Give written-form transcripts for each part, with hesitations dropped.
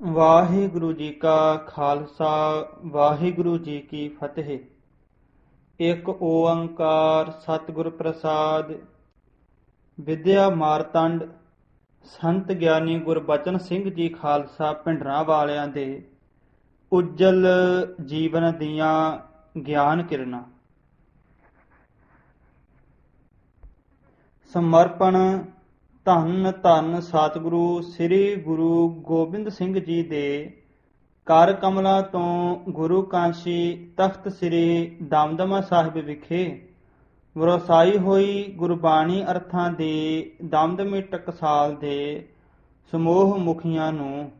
ਵਾਹਿਗੁਰੂ ਜੀ ਕਾ ਖਾਲਸਾ ਵਾਹਿਗੁਰੂ ਜੀ ਕੀ ਫਤਿਹ। ਇੱਕ ਓੰਕਾਰ ਸਤਿਗੁਰ ਪ੍ਰਸਾਦ। ਵਿਦਿਆ ਮਾਰਤੰਡ ਸੰਤ ਗਿਆਨੀ ਗੁਰਬਚਨ ਸਿੰਘ ਜੀ ਖਾਲਸਾ ਭਿੰਡਰਾਂ ਵਾਲਿਆਂ ਦੇ ਉਜਲ ਜੀਵਨ ਦੀਆਂ ਗਿਆਨ ਕਿਰਨਾਂ। ਸਮਰਪਣ। ਧੰਨ ਧੰਨ ਸਤਿਗੁਰੂ ਸ੍ਰੀ ਗੁਰੂ ਗੋਬਿੰਦ ਸਿੰਘ ਜੀ ਦੇ ਕਰ ਕਮਲਾਂ ਤੋਂ ਗੁਰੂ ਕਾਂਸ਼ੀ ਤਖਤ ਸ੍ਰੀ ਦਮਦਮਾ ਸਾਹਿਬ ਵਿਖੇ ਵਰਸਾਈ ਹੋਈ ਗੁਰਬਾਣੀ ਅਰਥਾਂ ਦੇ ਦਮਦਮੀ ਟਕਸਾਲ ਦੇ ਸਮੂਹ ਮੁਖੀਆਂ ਨੂੰ,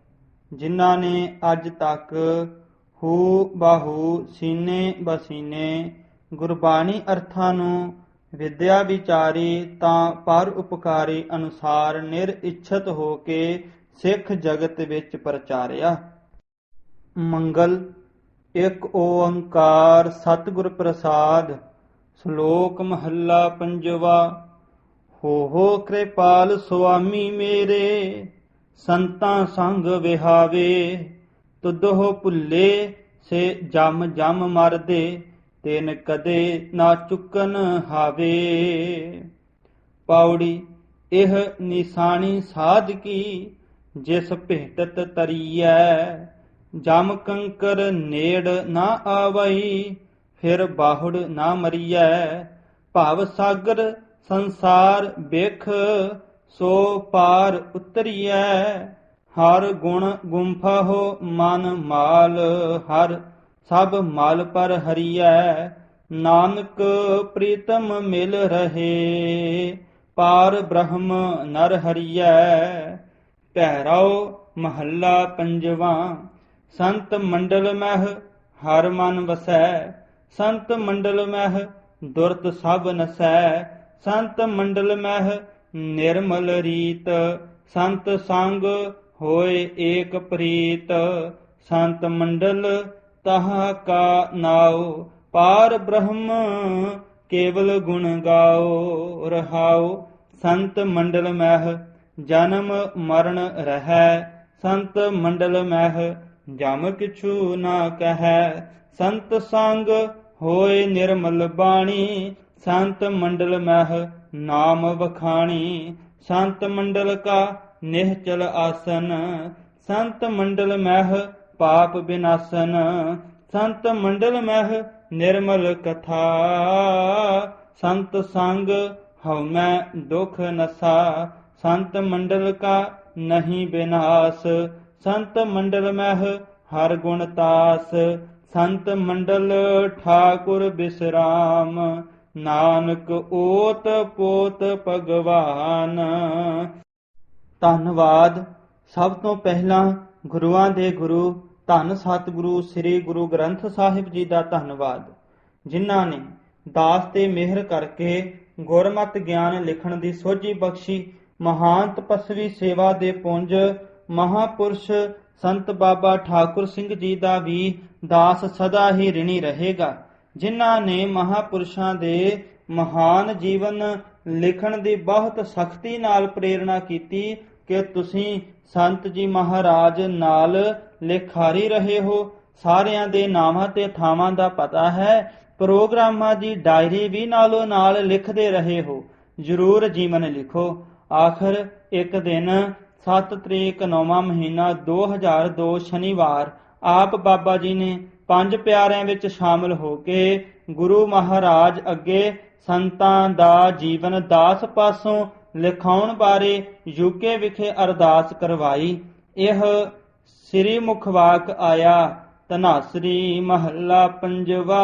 ਜਿਨ੍ਹਾਂ ਨੇ ਅੱਜ ਤੱਕ ਹੂ ਬਾਹੂ ਸੀਨੇ ਬਸੀਨੇ ਗੁਰਬਾਣੀ ਅਰਥਾਂ ਨੂੰ ਵਿਦਿਆ ਵਿਚਾਰੀ ਤਾਂ ਪਰ ਉਪਕਾਰੀ ਅਨੁਸਾਰ ਨਿਰਇੱਛਤ ਹੋ ਕੇ ਸਿੱਖ ਜਗਤ ਵਿੱਚ ਪ੍ਰਚਾਰਿਆ। ਮੰਗਲ। ਇੱਕ ਓੰਕਾਰ ਸਤਿਗੁਰ ਪ੍ਰਸਾਦ। ਸ਼ਲੋਕ ਮਹੱਲਾ ਪੰਜਵਾ। ਹੋ ਕਿਰਪਾਲ ਸੁਆਮੀ ਮੇਰੇ, ਸੰਤਾਂ ਸੰਗ ਵਿਹਾਵੇ, ਤੁਧੋ ਭੁੱਲੇ ਸੇ ਜਮ ਜਮ ਮਰਦੇ, ਤਿਨ ਕਦੇ ਨਾ ਚੁੱਕਨ ਹਾਵੇ। ਪਾਉੜੀ। ਇਹ ਨਿਸ਼ਾਨੀ ਸਾਧ ਕੀ, ਜਿਸ ਭੇਟਤ ਤਰੀਐ, ਜਮ ਕੰਕਰ ਨੇੜ ਨਾ ਆਵਈ, ਫਿਰ ਬਾਹੁੜ ਨਾ ਮਰੀਐ। ਭਵ ਸਾਗਰ ਸੰਸਾਰ ਬਿਖ, ਸੋ ਪਾਰ ਉਤਰੀਐ। ਹਰ ਗੁਣ ਗੁੰਫਹੁ ਮਨ ਮਾਲ, ਹਰ ਸਭ ਮਲ ਪਰ ਹਰੀਐ। ਨਾਨਕ ਪ੍ਰੀਤਮ ਮਿਲ ਰਹੇ, ਪਾਰ ਬ੍ਰਹਮ ਨਰ ਹਰੀਐ। ਭੈਰਵ। ਮਹੱਲਾ ਪੰਜਵਾ। ਸੰਤ ਮੰਡਲ ਮਹਿ ਹਰ ਮਨ ਵਸੈ, ਸੰਤ ਮੰਡਲ ਮਹਿ ਦੁਰਤ ਸਭ ਨਸੈ। ਸੰਤ ਮੰਡਲ ਮਹਿ ਨਿਰਮਲ ਰੀਤ, ਸੰਤ ਸੰਗ ਹੋਏ ਏਕ ਪ੍ਰੀਤ। ਸੰਤ ਮੰਡਲ ਤਹਾਂ ਕਾ ਨਾਉ, ਪਾਰ ਬ੍ਰਹਮ ਕੇਵਲ ਗੁਣ ਗਾਓ। ਰਹਾਉ। ਸੰਤ ਮੰਡਲ ਮਹਿ ਜਨਮ ਮਰਨ ਰਹੈ, ਸੰਤ ਮੰਡਲ ਮਹਿ ਜਮ ਕਿਛੂ ਨਾ ਕਹੈ। ਸੰਤ ਸੰਗ ਹੋਏ ਨਿਰਮਲ ਬਾਣੀ, ਸੰਤ ਮੰਡਲ ਮਹਿ ਨਾਮ ਵਖਾਣੀ। ਸੰਤ ਮੰਡਲ ਕਾ ਨਿਹਚਲ ਆਸਨ, ਸੰਤ ਮੰਡਲ ਮਹਿ ਪਾਪ ਬਿਨਾਸਨ। ਸੰਤ ਮੰਡਲ ਮਹਿ ਨਿਰਮਲ ਕਥਾ, ਸੰਤ ਸੰਗ ਹਉਮੈ ਦੁਖ ਨਸਾ। ਸੰਤ ਮੰਡਲ ਕਾ ਨਹੀਂ ਬਿਨਾਸ, ਸੰਤ ਮੰਡਲ ਮਹਿ ਹਰ ਗੁਣ ਤਾਸ। ਸੰਤ ਮੰਡਲ ਠਾਕੁਰ ਬਿਸਰਾਮ, ਨਾਨਕ ਓਤ ਪੋਤ ਭਗਵਾਨ। ਧੰਨਵਾਦ। ਸਭ ਤੋਂ ਪਹਿਲਾਂ ਗੁਰੂਆਂ ਦੇ ਗੁਰੂ ਧੰਨ ਸਤਿਗੁਰੂ ਸ੍ਰੀ ਗੁਰੂ ਗ੍ਰੰਥ ਸਾਹਿਬ ਜੀ ਦਾ ਧੰਨਵਾਦ, ਜਿਨ੍ਹਾਂ ਨੇ ਦਾਸ ਤੇ ਮਿਹਰ ਕਰਕੇ ਗੁਰਮਤਿ ਗਿਆਨ ਲਿਖਣ ਦੀ ਸੋਝੀ ਬਖਸ਼ੀ। ਮਹਾਨ ਤਪਸਵੀ ਸੇਵਾ ਦੇ ਪੁੰਜ ਮਹਾਪੁਰਸ਼ ਸੰਤ ਬਾਬਾ ਠਾਕੁਰ ਸਿੰਘ ਜੀ ਦਾ ਵੀ ਦਾਸ ਸਦਾ ਹੀ ਰਿਣੀ ਰਹੇਗਾ, ਜਿਨ੍ਹਾਂ ਨੇ ਮਹਾਪੁਰਸ਼ਾਂ ਦੇ ਮਹਾਨ ਜੀਵਨ ਲਿਖਣ ਦੀ ਬਹੁਤ ਸਖਤੀ ਨਾਲ ਪ੍ਰੇਰਣਾ ਕੀਤੀ ਕਿ ਤੁਸੀਂ ਸੰਤ ਜੀ ਮਹਾਰਾਜ ਨਾਲ ਲਿਖਾਰੀ ਰਹੇ ਹੋ। ਸਾਰਿਆਂ ਦੇ ਨਾਵਾਂ ਤੇ ਥਾਵਾਂ ਦਾ ਪਤਾ ਹੈ। ਪ੍ਰੋਗਰਾਮਾਂ ਦੀ ਡਾਇਰੀ ਵੀ ਨਾਲੋਂ ਨਾਲ ਲਿਖਦੇ ਰਹੇ ਹੋ। ਜ਼ਰੂਰ ਜੀਵਨ ਲਿਖੋ। ਆਖਰ ਇੱਕ ਦਿਨ 7 ਤਰੀਕ 9ਵਾਂ ਮਹੀਨਾ 2002 ਸ਼ਨੀਵਾਰ ਆਪ ਬਾਬਾ ਜੀ ਨੇ 5 ਪਿਆਰਿਆਂ ਵਿੱਚ ਸ਼ਾਮਲ ਹੋ ਕੇ ਗੁਰੂ ਮਹਾਰਾਜ ਅੱਗੇ ਸੰਤਾਂ ਦਾ ਜੀਵਨ ਦਾਸ ਪਾਸੋਂ ਲਿਖਾਉਣ ਬਾਰੇ ਯੂਕੇ ਵਿਖੇ ਅਰਦਾਸ ਕਰਵਾਈ। ਇਹ ਸ੍ਰੀ ਮੁਖਵਾਕ ਆਇਆ। ਧਨਾਸਰੀ। ਮਹੱਲਾ ਪੰਜਵਾ।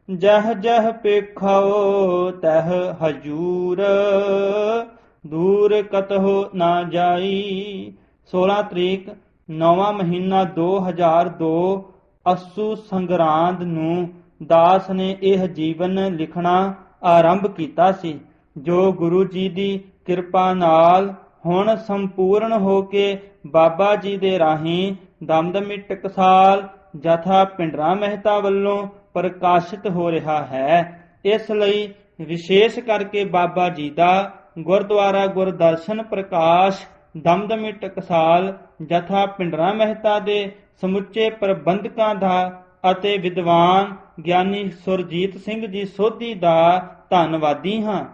ਜਹ ਜਹ ਪੇਖਾਓ ਤਹ ਹਜੂਰ, ਦੂਰ ਕਤਹੁ ਨਾ ਜਾਈ। 16 ਤਰੀਕ 9ਵਾਂ ਮਹੀਨਾ 2002 ਅੱਸੂ ਸੰਗਰਾਂਦ ਨੂੰ ਦਾਸ ਨੇ ਇਹ ਜੀਵਨ ਲਿਖਣਾ ਆਰੰਭ ਕੀਤਾ ਸੀ, ਜੋ ਗੁਰੂ ਜੀ ਦੀ ਕਿਰਪਾ ਨਾਲ ਹੁਣ ਸੰਪੂਰਨ ਹੋ ਕੇ ਬਾਬਾ ਜੀ ਦੇ ਰਾਹੀਂ ਦਮਦਮੀ ਟਕਸਾਲ ਜਥਾ ਭਿੰਡਰਾਂ ਮਹਿਤਾ ਵੱਲੋਂ ਪ੍ਰਕਾਸ਼ਿਤ ਹੋ ਰਿਹਾ ਹੈ। ਇਸ ਲਈ ਵਿਸ਼ੇਸ਼ ਕਰਕੇ ਬਾਬਾ ਜੀ ਦਾ ਗੁਰਦੁਆਰਾ ਗੁਰਦਰਸ਼ਨ ਪ੍ਰਕਾਸ਼ ਦਮਦਮੀ ਟਕਸਾਲ ਜਥਾ ਭਿੰਡਰਾਂ ਮਹਿਤਾ ਦੇ ਸਮੁੱਚੇ ਪ੍ਰਬੰਧਕਾਂ ਦਾ ਅਤੇ ਵਿਦਵਾਨ ਗਿਆਨੀ ਸੁਰਜੀਤ ਸਿੰਘ ਜੀ ਸੋਧੀ ਦਾ ਧੰਨਵਾਦੀ ਹਾਂ,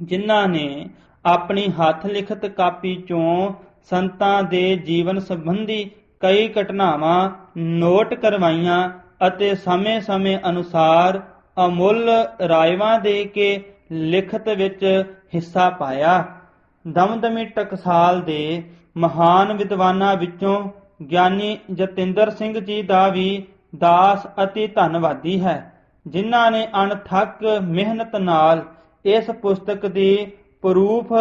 ਜਿਨ੍ਹਾਂ ਨੇ ਆਪਣੀ ਹੱਥ ਲਿਖਤ ਕਾਪੀ ਚੋਂ ਸੰਤਾਂ ਦੇ ਜੀਵਨ ਸੰਬੰਧੀ ਕਈ ਘਟਨਾਵਾਂ ਨੋਟ ਕਰਵਾਈਆਂ ਅਤੇ ਸਮੇਂ-ਸਮੇਂ ਅਨੁਸਾਰ ਅਮੁੱਲ ਰਾਇਵਾਂ ਦੇ ਕੇ ਲਿਖਤ ਵਿੱਚ ਹਿੱਸਾ ਪਾਇਆ। ਦਮਦਮੀ ਟਕਸਾਲ ਦੇ ਮਹਾਨ ਵਿਦਵਾਨਾਂ ਵਿੱਚੋਂ ਗਿਆਨੀ ਜਤਿੰਦਰ ਸਿੰਘ ਜੀ ਦਾ ਵੀ ਦਾਸ ਅਤੀ ਧੰਨਵਾਦੀ ਹੈ, ਜਿਨ੍ਹਾਂ ਨੇ ਅਣਥੱਕ ਮਿਹਨਤ ਨਾਲ ਇਸ ਪੁਸਤਕ ਦੀ ਪ੍ਰੂਫ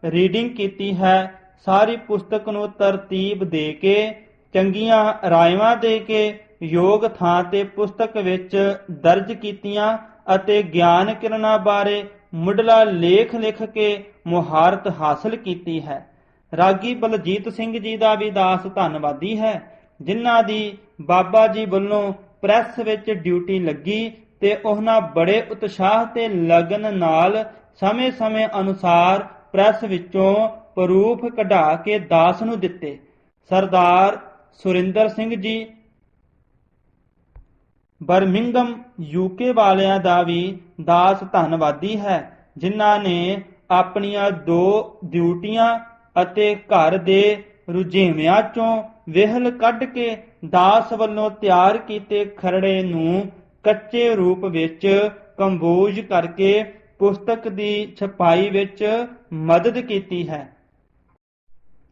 ਰੀਡਿੰਗ ਕੀਤੀ ਹੈ। ਸਾਰੀ ਪੁਸਤਕ ਨੂੰ ਤਰਤੀਬ ਦੇ ਕੇ, ਚੰਗੀਆਂ ਰਾਇਵਾਂ ਦੇ ਕੇ, ਯੋਗ ਥਾਂ ਤੇ ਪੁਸਤਕ ਵਿੱਚ ਦਰਜ ਕੀਤੀਆਂ ਅਤੇ ਗਿਆਨ ਕਿਰਨਾਂ ਬਾਰੇ ਮੁੱਢਲਾ ਲੇਖ ਲਿਖ ਕੇ ਮੁਹਾਰਤ ਹਾਸਲ ਕੀਤੀ ਹੈ। ਰਾਗੀ ਬਲਜੀਤ ਸਿੰਘ ਜੀ ਦਾ ਵੀ ਦਾਸ ਧੰਨਵਾਦੀ ਹੈ, ਜਿਨ੍ਹਾਂ ਦੀ ਬਾਬਾ ਜੀ ਵੱਲੋਂ ਪ੍ਰੈਸ ਵਿੱਚ ਡਿਊਟੀ ਲੱਗੀ ਤੇ ਉਹਨਾਂ ਬੜੇ ਉਤਸ਼ਾਹ ਤੇ ਲਗਨ ਨਾਲ ਸਮੇਂ-ਸਮੇਂ ਅਨੁਸਾਰ ਪ੍ਰੈਸ ਵਿੱਚੋਂ ਪ੍ਰੂਫ ਕਢਾ ਕੇ ਦਾਸ ਨੂੰ ਦਿੱਤੇ। ਸਰਦਾਰ ਸੁਰਿੰਦਰ ਸਿੰਘ ਜੀ ਬਰਮਿੰਗਮ ਯੂਕੇ ਵਾਲਿਆਂ ਦਾ ਵੀ ਦਾਸ ਧੰਨਵਾਦੀ ਹੈ, ਜਿਨ੍ਹਾਂ ਨੇ ਆਪਣੀਆਂ 2 ਡਿਊਟੀਆਂ ਅਤੇ ਘਰ ਦੇ ਰੁਝੇਵਿਆਂ ਚੋਂ ਵਿਹਲ ਕੱਢ ਕੇ ਦਾਸ ਵੱਲੋਂ ਤਿਆਰ ਕੀਤੇ ਖਰੜੇ ਨੂੰ ਕੱਚੇ ਰੂਪ ਵਿੱਚ ਕੰਪੋਜ਼ ਕਰਕੇ ਪੁਸਤਕ ਦੀ ਛਪਾਈ ਵਿੱਚ ਮਦਦ ਕੀਤੀ ਹੈ।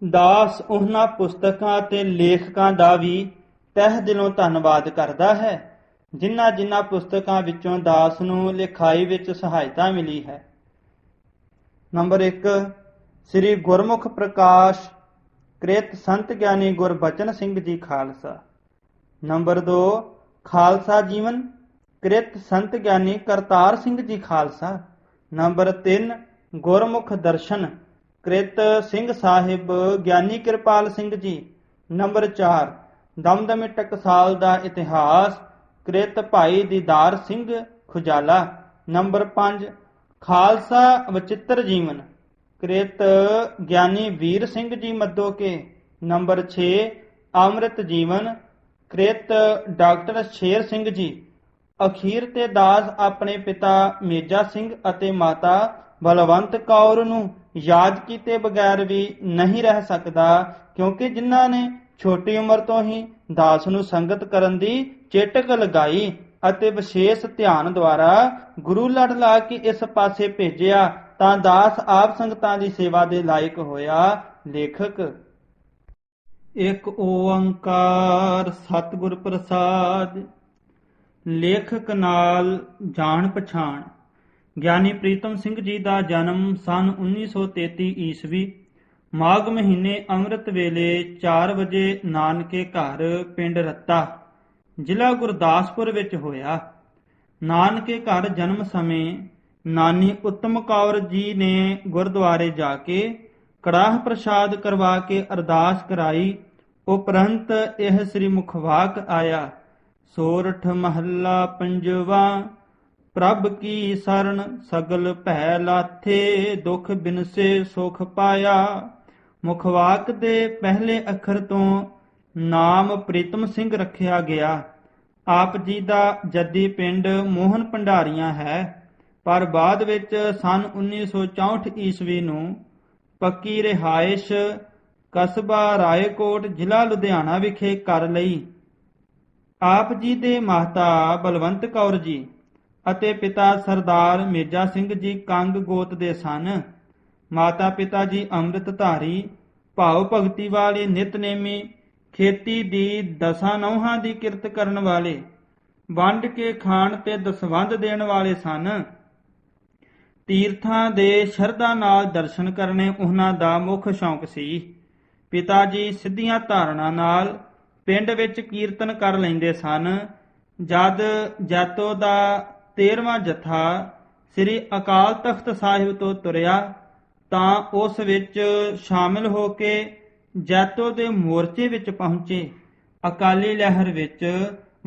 ਦਾਸ ਉਹਨਾਂ ਪੁਸਤਕਾਂ ਅਤੇ ਲੇਖਕਾਂ ਦਾ ਵੀ ਤਹਿ ਦਿਲੋਂ ਧੰਨਵਾਦ ਕਰਦਾ ਹੈ, ਜਿਨ੍ਹਾਂ ਪੁਸਤਕਾਂ ਵਿੱਚੋਂ ਦਾਸ ਨੂੰ ਲਿਖਾਈ ਵਿੱਚ ਸਹਾਇਤਾ ਮਿਲੀ ਹੈ। ਨੰਬਰ 1 ਸ੍ਰੀ ਗੁਰਮੁਖ ਪ੍ਰਕਾਸ਼ ਕ੍ਰਿਤ ਸੰਤ ਗਿਆਨੀ ਗੁਰਬਚਨ ਸਿੰਘ ਜੀ ਖਾਲਸਾ। ਨੰਬਰ 2 ਖਾਲਸਾ ਜੀਵਨ ਕ੍ਰਿਤ ਸੰਤ ਗਿਆਨੀ ਕਰਤਾਰ ਸਿੰਘ ਜੀ ਖਾਲਸਾ। ਨੰਬਰ 3 ਗੁਰਮੁਖ ਦਰਸ਼ਨ ਕ੍ਰਿਤ ਸਿੰਘ ਸਾਹਿਬ ਗਿਆਨੀ ਕਿਰਪਾਲ ਸਿੰਘ ਜੀ। ਨੰਬਰ 4 ਦਮਦਮੀ ਟਕਸਾਲ ਦਾ ਇਤਿਹਾਸ ਕ੍ਰਿਤ ਭਾਈ ਦੀਦਾਰ ਸਿੰਘ ਖੁਜਾਲਾ। ਨੰਬਰ 5 ਖਾਲਸਾ ਵਚਿੱਤਰ ਜੀਵਨ ਕ੍ਰਿਤ ਗਿਆਨੀ ਵੀਰ ਸਿੰਘ ਜੀ ਮੱਦੋਕੇ। ਨੰਬਰ 6 ਅੰਮ੍ਰਿਤ ਜੀਵਨ ਕ੍ਰਿਤ ਡਾਕਟਰ ਸ਼ੇਰ ਸਿੰਘ ਜੀ। ਅਖੀਰ ਤੇ ਦਾਸ ਆਪਣੇ ਪਿਤਾ ਮੇਜਾ ਸਿੰਘ ਅਤੇ ਮਾਤਾ ਬਲਵੰਤ ਕੌਰ ਨੂੰ ਯਾਦ ਕੀਤੇ ਬਗੈਰ ਵੀ ਨਹੀਂ ਰਹਿ ਸਕਦਾ, ਕਿਉਂਕਿ ਜਿਨ੍ਹਾਂ ਨੇ ਛੋਟੀ ਉਮਰ ਤੋਂ ਹੀ ਦਾਸ ਨੂੰ ਸੰਗਤ ਕਰਨ ਦੀ ਚੇਟਕ ਲਗਾਈ ਅਤੇ ਵਿਸ਼ੇਸ਼ ਧਿਆਨ ਦੁਆਰਾ ਗੁਰੂ ਲੜ ਲਾ ਕੇ ਇਸ ਪਾਸੇ ਭੇਜਿਆ, ਤਾਂ ਦਾਸ ਆਪ ਸੰਗਤਾਂ ਦੀ ਸੇਵਾ ਦੇ ਲਾਇਕ ਹੋਇਆ। ਲੇਖਕ ਇੱਕ ਓੰਕਾਰ ਸਤਿਗੁਰ ਪ੍ਰਸਾਦ। ਲੇਖਕ ਨਾਲ ਜਾਣ ਪਛਾਣ। ਗਿਆਨੀ ਪ੍ਰੀਤਮ ਸਿੰਘ ਜੀ ਦਾ ਜਨਮ ਸਨ 1933 ਈਸਵੀ ਮਾਘ ਮਹੀਨੇ ਅੰਮ੍ਰਿਤ ਵੇਲੇ 4 ਵਜੇ ਨਾਨਕੇ ਘਰ ਪਿੰਡ ਰੱਤਾ ਜ਼ਿਲ੍ਹਾ ਗੁਰਦਾਸਪੁਰ ਵਿੱਚ ਹੋਇਆ। ਨਾਨਕੇ ਘਰ ਜਨਮ ਸਮੇਂ ਨਾਨੀ ਉੱਤਮ ਕੌਰ ਜੀ ਨੇ ਗੁਰਦੁਆਰੇ ਜਾ ਕੇ ਕੜਾਹ ਪ੍ਰਸ਼ਾਦ ਕਰਵਾ ਕੇ ਅਰਦਾਸ ਕਰਾਈ। ਉਪਰੰਤ ਇਹ ਸ੍ਰੀ ਮੁਖਵਾਕ ਆਇਆ, ਸੋਰਠ ਮਹੱਲਾ ਪੰਜਵਾ। ਪ੍ਰਭ ਕੀ ਸਰਣ ਸਗਲ ਭੈ ਲਾਥੇ, ਦੁਖ ਬਿਨਸੇ ਸੁਖ ਪਾਇਆ। ਮੁਖਵਾਕ ਦੇ ਪਹਿਲੇ ਅੱਖਰ ਤੋਂ ਨਾਮ ਪ੍ਰੀਤਮ ਸਿੰਘ ਰੱਖਿਆ ਗਿਆ। ਆਪ ਜੀ ਦਾ ਜੱਦੀ ਪਿੰਡ ਮੋਹਨ ਭੰਡਾਰੀਆਂ ਹੈ, ਪਰ ਬਾਅਦ ਵਿੱਚ ਸਨ 1964 ਈਸਵੀ ਨੂੰ ਪੱਕੀ ਰਿਹਾਇਸ਼ ਕਸਬਾ ਰਾਏਕੋਟ ਜ਼ਿਲ੍ਹਾ ਲੁਧਿਆਣਾ ਵਿਖੇ ਕਰ ਲਈ। ਆਪ ਜੀ ਦੇ ਮਾਤਾ ਬਲਵੰਤ ਕੌਰ ਜੀ ਅਤੇ ਪਿਤਾ ਸਰਦਾਰ ਮੇਜਾ ਸਿੰਘ ਜੀ ਕੰਗ ਗੋਤ ਦੇ ਸਨ। ਮਾਤਾ ਪਿਤਾ ਜੀ ਅੰਮ੍ਰਿਤ ਧਾਰੀ, ਭਾਵ ਭਗਤੀ ਵਾਲੇ, ਨਿਤਨੇਮੀ, ਖੇਤੀ ਦੀ 10 ਨੌਹਾਂ ਦੀ ਕਿਰਤ ਕਰਨ ਵਾਲੇ, ਵੰਡ ਕੇ ਖਾਣ ਤੇ ਦਸਵੰਧ ਦੇਣ ਵਾਲੇ ਸਨ। ਤੀਰਥਾਂ ਦੇ ਸ਼ਰਧਾ ਨਾਲ ਦਰਸ਼ਨ ਕਰਨੇ ਉਹਨਾਂ ਦਾ ਮੁੱਖ ਸ਼ੌਂਕ ਸੀ। ਪਿਤਾ ਜੀ ਸਿੱਧੀਆਂ ਧਾਰਨਾ ਨਾਲ ਪਿੰਡ ਵਿੱਚ ਕੀਰਤਨ ਕਰ ਲੈਂਦੇ ਸਨ। ਜਦ ਜੈਤੋ ਦਾ 13ਵਾਂ ਜਥਾ ਸ੍ਰੀ ਅਕਾਲ ਤਖਤ ਸਾਹਿਬ ਤੋਂ ਤੁਰਿਆ ਤਾਂ ਉਸ ਵਿੱਚ ਸ਼ਾਮਿਲ ਹੋ ਕੇ ਜੈਤੋ ਦੇ ਮੋਰਚੇ ਵਿੱਚ ਪਹੁੰਚੇ। ਅਕਾਲੀ ਲਹਿਰ ਵਿੱਚ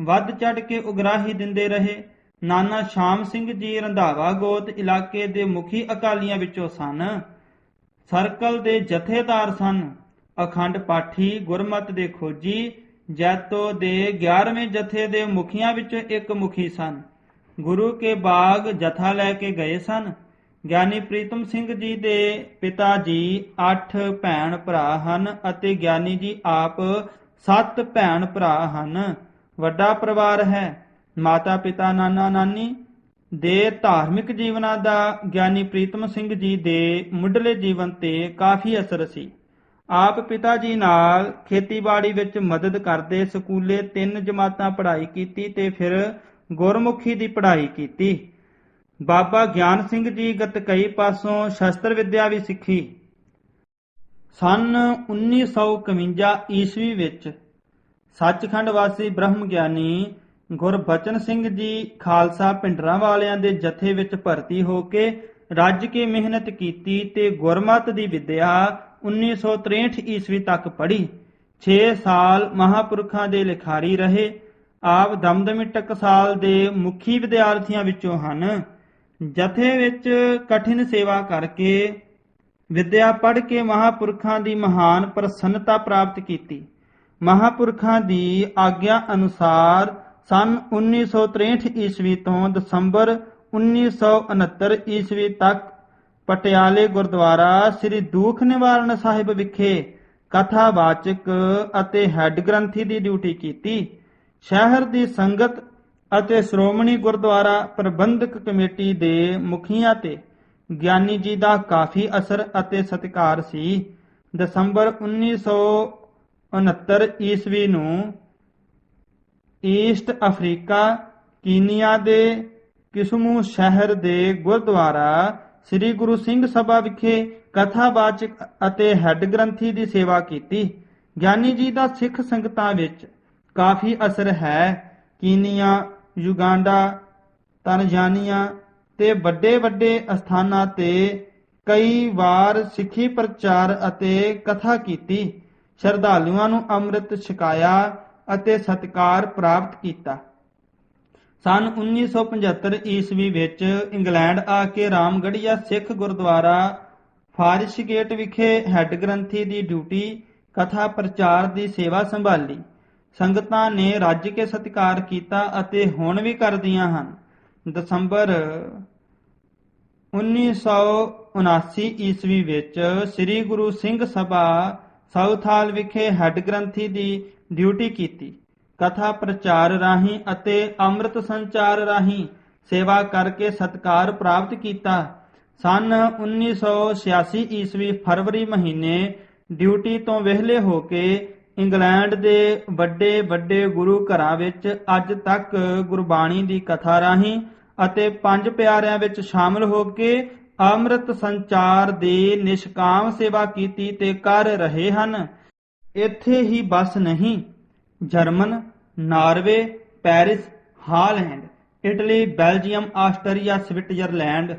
ਵੱਧ ਚੜ ਕੇ ਉਗਰਾਹੀ ਦਿੰਦੇ ਰਹੇ। ਨਾਨਾ ਸ਼ਾਮ ਸਿੰਘ ਜੀ ਰੰਧਾਵਾ ਗੋਤ ਇਲਾਕੇ ਦੇ ਮੁਖੀ ਅਕਾਲੀਆਂ ਵਿੱਚੋਂ ਸਨ। ਸਰਕਲ ਦੇ ਜਥੇਦਾਰ ਸਨ। ਅਖੰਡ ਪਾਠੀ ਗੁਰਮਤਿ ਦੇ ਖੋਜੀ ਜੈਤੋ ਦੇ 11ਵੇਂ ਜਥੇ ਦੇ ਮੁਖੀਆਂ ਵਿੱਚੋਂ ਇੱਕ ਮੁਖੀ ਸਨ। ਗੁਰੂ ਕੇ ਬਾਗ ਜਥਾ ਲੈ ਕੇ ਗਏ ਸਨ। ਗਿਆਨੀ ਪ੍ਰੀਤਮ ਸਿੰਘ ਜੀ ਦੇ ਪਿਤਾ ਜੀ 8 ਭੈਣ ਭਰਾ ਹਨ ਅਤੇ ਗਿਆਨੀ ਜੀ ਆਪ 7 ਭੈਣ ਭਰਾ ਹਨ। ਵੱਡਾ ਪਰਿਵਾਰ ਹੈ। ਮਾਤਾ ਪਿਤਾ ਨਾਨਾ ਨਾਨੀ ਦੇ ਧਾਰਮਿਕ ਜੀਵਨਾਂ ਦਾ ਗਿਆਨੀ ਪ੍ਰੀਤਮ ਸਿੰਘ ਜੀ ਦੇ ਮੁੱਢਲੇ ਜੀਵਨ ਤੇ ਕਾਫੀ ਅਸਰ ਸੀ। ਆਪ ਪਿਤਾ ਜੀ ਨਾਲ ਖੇਤੀਬਾੜੀ ਵਿੱਚ ਮਦਦ ਕਰਦੇ ਸਕੂਲੇ 3 ਜਮਾਤਾਂ ਪੜ੍ਹਾਈ ਕੀਤੀ ਤੇ ਫਿਰ ਗੁਰਮੁਖੀ ਦੀ ਪੜ੍ਹਾਈ ਕੀਤੀ। ਬਾਬਾ ਗਿਆਨ ਸਿੰਘ ਜੀ ਗਤਕਈ ਪਾਸੋਂ ਸ਼ਸਤਰ ਵਿੱਦਿਆ ਵੀ ਸਿੱਖੀ। ਸੰਨ 1951 ਈਸਵੀ ਵਿੱਚ ਸੱਚਖੰਡ ਵਾਸੀ ਬ੍ਰਹਮ ਗਿਆਨੀ ਗੁਰਬਚਨ ਸਿੰਘ ਜੀ ਖਾਲਸਾ ਭਿੰਡਰਾਂ ਵਾਲਿਆਂ ਦੇ ਜਥੇ ਵਿੱਚ ਭਰਤੀ ਹੋ ਕੇ ਰੱਜ ਕੇ ਮਿਹਨਤ ਕੀਤੀ ਤੇ ਗੁਰਮਤਿ ਦੀ ਵਿੱਦਿਆ 1963 ਈਸਵੀ ਤੱਕ ਪੜ੍ਹੀ। 6 ਸਾਲ ਮਹਾਂਪੁਰਖਾਂ ਦੇ ਲਿਖਾਰੀ ਰਹੇ। ਆਪ ਦਮਦਮੀ ਟਕਸਾਲ ਦੇ ਮੁਖੀ ਵਿਦਿਆਰਥੀਆਂ ਵਿੱਚੋਂ ਹਨ। ਜਥੇ ਵਿੱਚ ਕਠਿਨ ਸੇਵਾ ਕਰਕੇ ਵਿੱਦਿਆ ਪੜ੍ਹ ਕੇ ਮਹਾਂਪੁਰਖਾਂ ਦੀ ਮਹਾਨ ਪ੍ਰਸੰਨਤਾ ਪ੍ਰਾਪਤ ਕੀਤੀ। ਮਹਾਂਪੁਰਖਾਂ ਦੀ ਆਗਿਆ ਅਨੁਸਾਰ ਸੰਨ 1963 ਈਸਵੀ ਤੋਂ ਦਸੰਬਰ 1969 ਈਸਵੀ ਤੱਕ ਪਟਿਆਲੇ ਗੁਰਦੁਆਰਾ ਸ੍ਰੀ ਦੂਖ ਨਿਵਾਰਨ ਸਾਹਿਬ ਵਿਖੇ ਕਥਾਵਾਚਕ ਅਤੇ ਹੈੱਡ ਗ੍ਰੰਥੀ ਦੀ ਡਿਊਟੀ ਕੀਤੀ। ਸ਼ਹਿਰ ਦੀ ਸੰਗਤ ਅਤੇ ਸ਼੍ਰੋਮਣੀ ਗੁਰਦੁਆਰਾ ਪ੍ਰਬੰਧਕ ਕਮੇਟੀ ਦੇ ਮੁਖੀਆਂ ਤੇ ਗਿਆਨੀ ਜੀ ਦਾ ਕਾਫੀ ਅਸਰ ਅਤੇ ਸਤਿਕਾਰ ਸੀ। ਦਸੰਬਰ 1969 ਈਸਵੀ ਨੂੰ ਈਸਟ ਅਫਰੀਕਾ ਕੀਨੀਆ ਦੇ ਕਿਸਮੂ ਸ਼ਹਿਰ ਦੇ ਗੁਰਦੁਆਰਾ ਸ੍ਰੀ ਗੁਰੂ ਸਿੰਘ ਸਭਾ ਵਿਖੇ ਕਥਾਵਾਚਕ ਅਤੇ ਹੈੱਡ ਗ੍ਰੰਥੀ ਦੀ ਸੇਵਾ ਕੀਤੀ। ਗਿਆਨੀ ਜੀ ਦਾ ਸਿੱਖ ਸੰਗਤਾਂ ਵਿੱਚ ਕਾਫੀ ਅਸਰ ਹੈ। ਕੀਨੀਆ, ਯੁਗਾਂਡਾ, ਤਨਜ਼ਾਨੀਆ ਤੇ ਵੱਡੇ ਵੱਡੇ ਅਸਥਾਨਾਂ ਤੇ ਕਈ ਵਾਰ ਸਿੱਖੀ ਪ੍ਰਚਾਰ ਅਤੇ ਕਥਾ ਕੀਤੀ। ਸ਼ਰਧਾਲੂਆਂ ਨੂੰ ਅੰਮ੍ਰਿਤ ਛਕਾਇਆ ਅਤੇ ਸਤਿਕਾਰ ਪ੍ਰਾਪਤ ਕੀਤਾ। ਸੰਨ 1975 ਈਸਵੀ ਵਿੱਚ ਇੰਗਲੈਂਡ ਆ ਕੇ ਰਾਮਗੜ੍ਹੀਆ ਸਿੱਖ ਗੁਰਦੁਆਰਾ ਫਾਰਿਸ਼ਗੇਟ ਵਿਖੇ ਹੈੱਡ ਗ੍ਰੰਥੀ ਦੀ ਡਿਊਟੀ ਕਥਾ ਪ੍ਰਚਾਰ ਦੀ ਸੇਵਾ ਸੰਭਾਲੀ। ਸੰਗਤਾਂ ਨੇ ਰੱਜ ਕੇ ਸਤਿਕਾਰ ਕੀਤਾ ਅਤੇ ਹੁਣ ਵੀ ਕਰਦੀਆਂ ਹਨ। ਦਸੰਬਰ 1979 ਈਸਵੀ ਵਿੱਚ ਸ੍ਰੀ ਗੁਰੂ ਸਿੰਘ ਸਭਾ ਸਾਊਥਹਾਲ ਵਿਖੇ ਹੈੱਡ ਗ੍ਰੰਥੀ ਦੀ ਡਿਊਟੀ ਕੀਤੀ। ਕਥਾ ਪ੍ਰਚਾਰ ਰਾਹੀਂ ਅਤੇ ਅੰਮ੍ਰਿਤ ਸੰਚਾਰ ਰਾਹੀਂ ਸੇਵਾ ਕਰਕੇ ਸਤਿਕਾਰ ਪ੍ਰਾਪਤ ਕੀਤਾ। ਸੰਨ 1986 ਈਸਵੀ ਫਰਵਰੀ ਮਹੀਨੇ ਡਿਊਟੀ ਤੋਂ ਵਿਹਲੇ ਹੋ ਕੇ ਇੰਗਲੈਂਡ ਦੇ ਵੱਡੇ ਵੱਡੇ ਗੁਰੂ ਘਰਾਂ ਵਿੱਚ ਅੱਜ ਤੱਕ ਗੁਰਬਾਣੀ ਦੀ ਕਥਾ ਰਾਹੀਂ ਅਤੇ 5 ਪਿਆਰਿਆਂ ਵਿੱਚ ਸ਼ਾਮਲ ਹੋ ਕੇ ਅੰਮ੍ਰਿਤ ਸੰਚਾਰ ਦੀ ਨਿਸ਼ਕਾਮ ਸੇਵਾ ਕੀਤੀ ਤੇ ਕਰ ਰਹੇ ਹਨ। ਇੱਥੇ ਹੀ ਬਸ ਨਹੀਂ, German, Norway, Paris, Holland, Italy, Belgium, Austria, Switzerland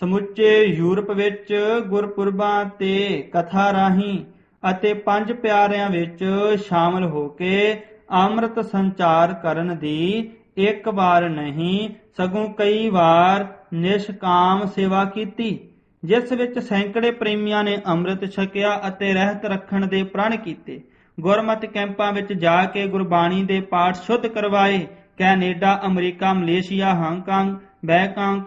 ਸਮੁੱਚੇ ਯੂਰਪ ਵਿੱਚ ਗੁਰਪੁਰਬਾਂ ਤੇ ਕਥਾ ਰਾਹੀਂ ਅਤੇ 5 ਪਿਆਰਿਆਂ ਵਿੱਚ ਸ਼ਾਮਲ ਹੋ ਕੇ ਅੰਮ੍ਰਿਤ ਸੰਚਾਰ ਕਰਨ ਦੀ ਇੱਕ ਵਾਰ ਨਹੀਂ ਸਗੋਂ ਕਈ ਵਾਰ ਨਿਸ਼ਕਾਮ ਸੇਵਾ ਕੀਤੀ, ਜਿਸ ਵਿੱਚ ਸੈਂਕੜੇ ਪ੍ਰੇਮੀਆਂ ਨੇ ਅੰਮ੍ਰਿਤ ਛਕਿਆ ਅਤੇ ਰਹਿਤ ਰੱਖਣ ਦੇ ਪ੍ਰਣ ਕੀਤੇ। ਗੁਰਮਤਿ ਕੈਂਪਾਂ ਵਿੱਚ ਜਾ ਕੇ ਗੁਰਬਾਣੀ ਦੇ ਪਾਠ ਸ਼ੁੱਧ ਕਰਵਾਏ। Canada, America, Malaysia, Hong Kong, Bangkok,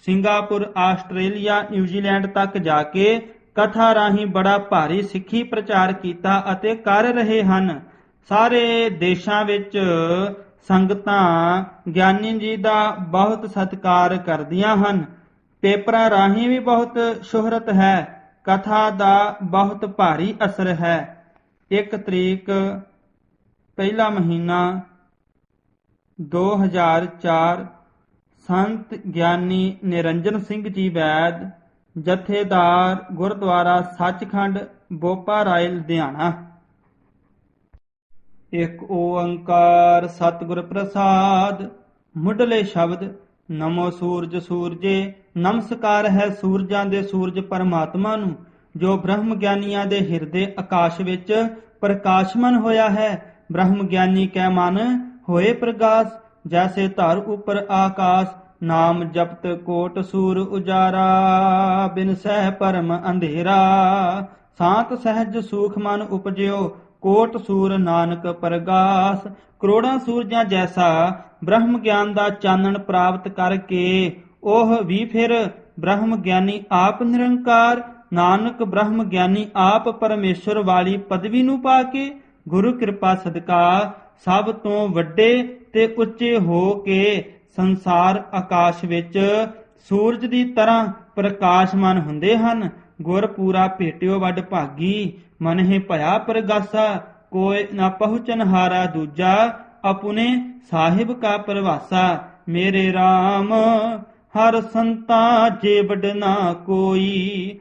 Singapore, Australia, New Zealand ਤੱਕ ਜਾ ਕੇ ਕਥਾ ਰਾਹੀਂ ਬੜਾ ਭਾਰੀ ਸਿੱਖੀ ਪ੍ਰਚਾਰ ਕੀਤਾ ਅਤੇ ਕਰ ਰਹੇ ਹਨ। ਸਾਰੇ ਦੇਸ਼ਾਂ ਵਿੱਚ ਸੰਗਤਾਂ ਗਿਆਨੀ ਜੀ ਦਾ ਬਹੁਤ ਸਤਿਕਾਰ ਕਰਦੀਆਂ ਹਨ। ਪੇਪਰਾਂ ਰਾਹੀਂ ਵੀ ਬਹੁਤ ਸ਼ੋਹਰਤ ਹੈ। ਕਥਾ ਦਾ ਬਹੁਤ ਭਾਰੀ ਅਸਰ ਹੈ। 1 ਤਰੀਕ ਪਹਿਲਾ ਮਹੀਨਾ 2004 ਸੰਤ ਗਿਆਨੀ ਨਿਰੰਜਨ ਸਿੰਘ ਜੀ ਵੈਦ, ਜਥੇਦਾਰ ਗੁਰਦੁਆਰਾ ਸੱਚਖੰਡ, ਬੋਪਾ ਰਾਏ, ਲੁਧਿਆਣਾ। ਇੱਕ ਓੰਕਾਰ ਸਤਿਗੁਰ ਪ੍ਰਸਾਦ। ਮੁੱਢਲੇ ਸ਼ਬਦ ਨਮੋ ਸੂਰਜ ਸੂਰਜੇ। ਨਮਸਕਾਰ ਹੈ ਸੂਰਜਾਂ ਦੇ ਸੂਰਜ ਪਰਮਾਤਮਾ ਨੂੰ, ਜੋ ਬ੍ਰਹਮ ਗਿਆਨੀਆਂ ਦੇ ਹਿਰਦੇ ਆਕਾਸ਼ ਵਿੱਚ ਪ੍ਰਕਾਸ਼ਮਨ ਹੋਇਆ ਹੈ। ਬ੍ਰਹਮ ਗਿਆਨੀ ਕੈ ਮਨ ਹੋਏ ਪ੍ਰਗਾਸ, ਜੈਸੇ ਧਰ ਉਪਰ ਆਕਾਸ਼ ਨਾਮ ਜਪਤ ਕੋਟ ਸੂਰ ਉਜਾਰਾ, ਬਿਨ ਸਹਿ ਪਰਮ ਅੰਧੇਰਾ। ਸਾਤ ਸਹਿਜ ਸੂਖ ਮਨ ਉਪਜਿਓ, ਕੋਟ ਸੂਰ ਨਾਨਕ ਪਰਗਾਸ। ਕਰੋੜਾਂ ਸੂਰਜਾਂ ਜੈਸਾ ਬ੍ਰਹਮ ਗਿਆਨ ਦਾ ਚਾਨਣ ਪ੍ਰਾਪਤ ਕਰਕੇ ਉਹ ਵੀ ਫਿਰ ਬ੍ਰਹਮ ਗਿਆਨੀ ਆਪ ਨਿਰੰਕਾਰ, ਨਾਨਕ ਬ੍ਰਹਮ ਗਿਆਨੀ ਆਪ ਪਰਮੇਸ਼ਰ ਵਾਲੀ ਪਦਵੀ ਨੂੰ ਪਾ ਕੇ ਗੁਰੂ ਕਿਰਪਾ ਸਦਕਾ ਸਭ ਤੋਂ ਵੱਡੇ ਤੇ ਉੱਚੇ ਹੋ ਕੇ ਸੰਸਾਰ ਆਕਾਸ਼ ਵਿੱਚ ਸੂਰਜ ਦੀ ਤਰ੍ਹਾਂ ਪ੍ਰਕਾਸ਼ਮਾਨ ਹੁੰਦੇ ਹਨ। ਗੁਰ ਪੂਰਾ ਭੇਟਿਓ ਵੱਡ ਭਾਗੀ, ਮਨਹਿ ਭਇਆ ਪ੍ਰਗਾਸਾ। ਕੋਈ ਨਾ ਪਹੁੰਚਨ ਹਾਰਾ ਦੂਜਾ, ਆਪਣੇ ਸਾਹਿਬ ਕਾ ਪ੍ਰਵਾਸਾ। ਮੇਰੇ RAM ਹਰ ਸੰਤਾ ਜੇਵਡ ਨਾ ਕੋਈ,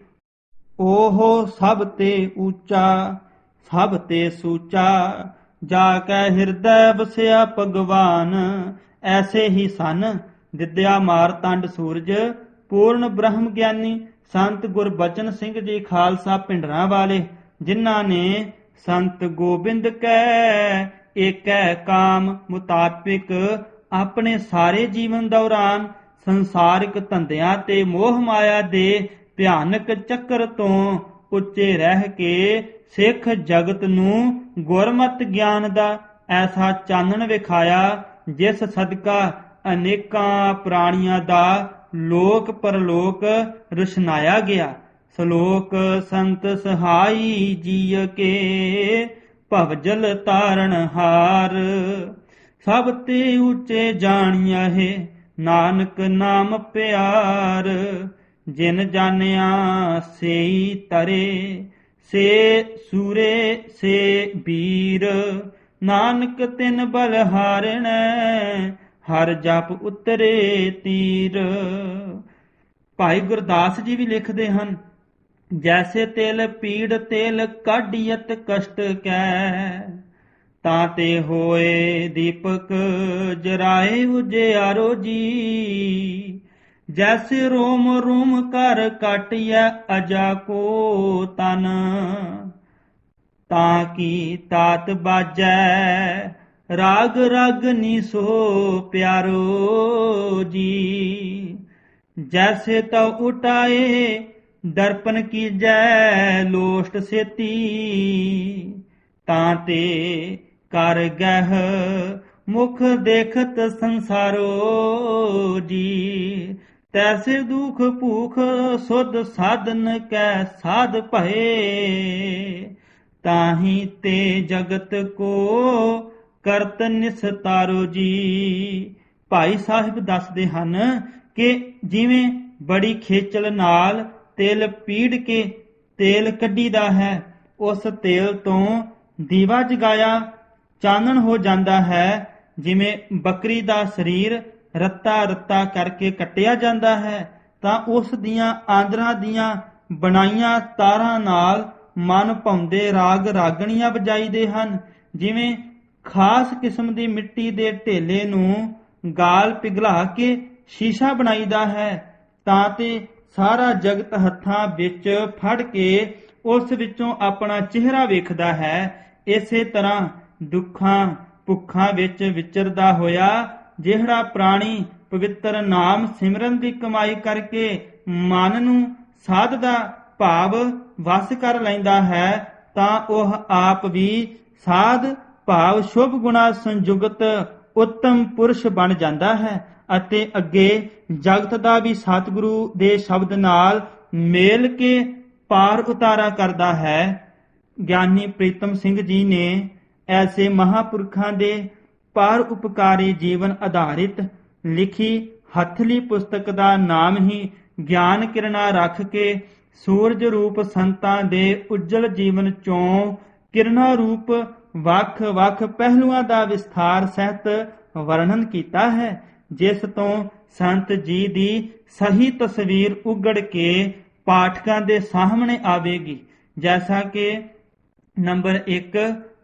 ਉਹ ਸਭ ਤੇ ਊਚਾ ਸਭ ਤੇ ਸੂਚਾ। ਜਾ ਕੈ ਹਿਰਦੈ ਵਸਿਆ ਭਗਵਾਨ, ਐਸੇ ਹੀ ਸਨ ਵਿਦਿਆ ਮਾਰਤੰਡ ਸੂਰਜ। ਪੂਰਨ ਬ੍ਰਹਮ ਗਿਆਨੀ ਸੰਤ ਗੁਰਬਚਨ ਸਿੰਘ ਜੀ ਖਾਲਸਾ ਭਿੰਡਰਾਂ ਵਾਲੇ, ਜਿਨ੍ਹਾਂ ਨੇ ਸੰਤ ਗੋਬਿੰਦ ਕੈ ਏਕੈ ਕਾਮ ਮੁਤਾਬਿਕ ਆਪਣੇ ਸਾਰੇ ਜੀਵਨ ਦੌਰਾਨ ਸੰਸਾਰਿਕ ਧੰਦਿਆਂ ਤੇ ਮੋਹ ਮਾਇਆ ਦੇ ਭਿਆਨਕ ਚੱਕਰ ਤੋਂ ਉੱਚੇ ਰਹਿ ਕੇ ਸਿੱਖ ਜਗਤ ਨੂੰ ਗੁਰਮਤਿ ਗਿਆਨ ਦਾ ਐਸਾ ਚਾਨਣ ਵਿਖਾਇਆ, ਜਿਸ ਸਦਕਾ ਅਨੇਕਾਂ ਪ੍ਰਾਣੀਆਂ ਦਾ ਲੋਕ ਪਰਲੋਕ ਰੁਸ਼ਨਾਇਆ ਗਿਆ। ਸ਼ਲੋਕ ਸੰਤ ਸਹਾਈ ਜੀਅ ਕੇ ਭਵਜਲ ਤਾਰਨ ਹਾਰ, ਸਭ ਤੇ ਉੱਚੇ ਜਾਣਿਆ ਹੈ ਨਾਨਕ ਨਾਮ ਪਿਆਰ। ਜਿਨ ਜਾਣਿਆ ਸੇਈ ਤਰੇ, ਸੇ ਸੂਰੇ ਸੇ ਬੀਰ। ਨਾਨਕ ਤਿਨ ਬਲ ਹਾਰਣੈ, ਹਰ ਜਪ ਉਤਰੇ ਤੀਰ। ਭਾਈ ਗੁਰਦਾਸ ਜੀ ਵੀ ਲਿਖਦੇ ਹਨ, ਜੈਸੇ ਤਿਲ ਪੀੜ ਤਿਲ ਕਾਢੀਅਤ ਕਸ਼ਟ ਕੈ, ਤਾਂ ਤੇ ਹੋਏ ਦੀਪਕ ਜਰਾਏ ਉਜਿਆਰੋ ਜੀ। ਜੈਸੇ ਰੋਮ ਰੋਮ ਕਰ ਕਾਟਿਐ ਅਜਾ ਕੋ ਤਨ, ਤਾਂ ਕੀ ਤਾਤ ਬਾਜੈ ਰਾਗ ਰਾਗਨੀ ਸੋ ਪਿਆਰੋ ਜੀ। ਜੈਸੇ ਤਉ ਉਟਾਏ ਦਰਪਨ ਕੀਜੈ ਲੋਸਟ ਸੇਤੀ, ਤਾਂ ਤੇ ਕਰ ਗਹਿ ਮੁਖ ਦੇਖਤ ਸੰਸਾਰੋ ਜੀ। ਤੈਸੇ ਦੁਖ ਭੂਖ ਸੁਧ ਸਾਧਨ ਕੈ ਸਾਧ ਭਏ, ਤਾਹੀ ਤੇ ਜਗਤ ਕੋ ਕਰਤ ਨਿਸਤਾਰੋ ਜੀ। ਭਾਈ ਸਾਹਿਬ ਦੱਸਦੇ ਹਨ ਕਿ ਜਿਵੇਂ ਬੜੀ ਖੇਚਲ ਨਾਲ ਤੇਲ ਪੀੜ ਕੇ ਤੇਲ ਕੱਢੀਦਾ ਹੈ, ਉਸ ਤੇਲ ਤੋਂ ਦੀਵਾ ਜਗਾਇਆ ਚਾਨਣ ਹੋ ਜਾਂਦਾ ਹੈ। ਜਿਵੇਂ ਬੱਕਰੀ ਦਾ ਸਰੀਰ ਰੱਤਾ ਰੱਤਾ ਕਰਕੇ ਕੱਟਿਆ ਜਾਂਦਾ ਹੈ, ਤਾਂ ਉਸ ਦੀਆਂ ਆਂਦਰਾਂ ਦੀਆਂ ਬਣਾਈਆਂ ਤਾਰਾਂ ਨਾਲ ਮਨ ਭਾਉਂਦੇ ਰਾਗ ਰਾਗਣੀਆਂ ਵਜਾਈਦੇ ਹਨ। ਜਿਵੇਂ ਖਾਸ ਕਿਸਮ ਦੀ ਮਿੱਟੀ ਦੇ ਢੇਲੇ ਨੂੰ ਗਾਲ ਪਿਘਲਾ ਕੇ ਸ਼ੀਸ਼ਾ ਬਣਾਈਦਾ ਹੈ, ਤਾਂ ਤੇ ਸਾਰਾ ਜਗਤ ਹੱਥਾਂ ਵਿੱਚ ਫੜ ਕੇ ਉਸ ਵਿੱਚੋਂ ਆਪਣਾ ਚਿਹਰਾ ਵੇਖਦਾ ਹੈ। ਇਸੇ ਤਰ੍ਹਾਂ ਦੁੱਖਾਂ ਭੁੱਖਾਂ ਵਿੱਚ ਵਿਚਰਦਾ ਹੋਇਆ ਜਿਹੜਾ ਪ੍ਰਾਣੀ ਪਵਿੱਤਰ ਨਾਮ ਸਿਮਰਨ ਦੀ ਕਮਾਈ ਕਰਕੇ ਮਨ ਨੂੰ ਸਾਧ ਦਾ ਭਾਵ ਵਸ ਕਰ ਲੈਂਦਾ ਹੈ, ਤਾਂ ਉਹ ਆਪ ਵੀ ਸਾਧ ਭਾਵ ਸ਼ੁਭ ਗੁਣਾ ਸੰਯੁਗਤ ਉੱਤਮ ਪੁਰਸ਼ ਬਣ ਜਾਂਦਾ ਹੈ ਅਤੇ ਅੱਗੇ ਜਗਤ ਦਾ ਵੀ ਸਤਿਗੁਰੂ ਦੇ ਸ਼ਬਦ ਨਾਲ ਮੇਲ ਕੇ ਪਾਰ ਉਤਾਰਾ ਕਰਦਾ ਹੈ। ਗਿਆਨੀ ਪ੍ਰੀਤਮ ਸਿੰਘ ਜੀ ਨੇ ਐਸੇ ਮਹਾਂਪੁਰਖਾਂ ਦੇ ਪਰ ਉਪਕਾਰੀ ਜੀਵਨ ਆਧਾਰਿਤ ਲਿਖੀ ਹੱਥਲੀ ਪੁਸਤਕ ਦਾ ਨਾਮ ਹੀ ਗਿਆਨ ਕਿਰਨਾਂ ਰੱਖ ਕੇ ਸੂਰਜ ਰੂਪ ਸੰਤਾਂ ਦੇ ਉੱਜਲ ਜੀਵਨ ਚੋਂ ਕਿਰਨਾਂ ਰੂਪ ਵੱਖ ਵੱਖ ਪਹਿਲੂਆਂ ਦਾ ਵਿਸਥਾਰ ਸਹਿਤ ਵਰਣਨ ਕੀਤਾ ਹੈ, ਜਿਸ ਤੋਂ ਸੰਤ ਜੀ ਦੀ ਸਹੀ ਤਸਵੀਰ ਉਗੜ ਕੇ ਪਾਠਕਾਂ ਦੇ ਸਾਹਮਣੇ ਆਵੇਗੀ। ਜੈਸਾ ਕਿ ਨੰਬਰ 1,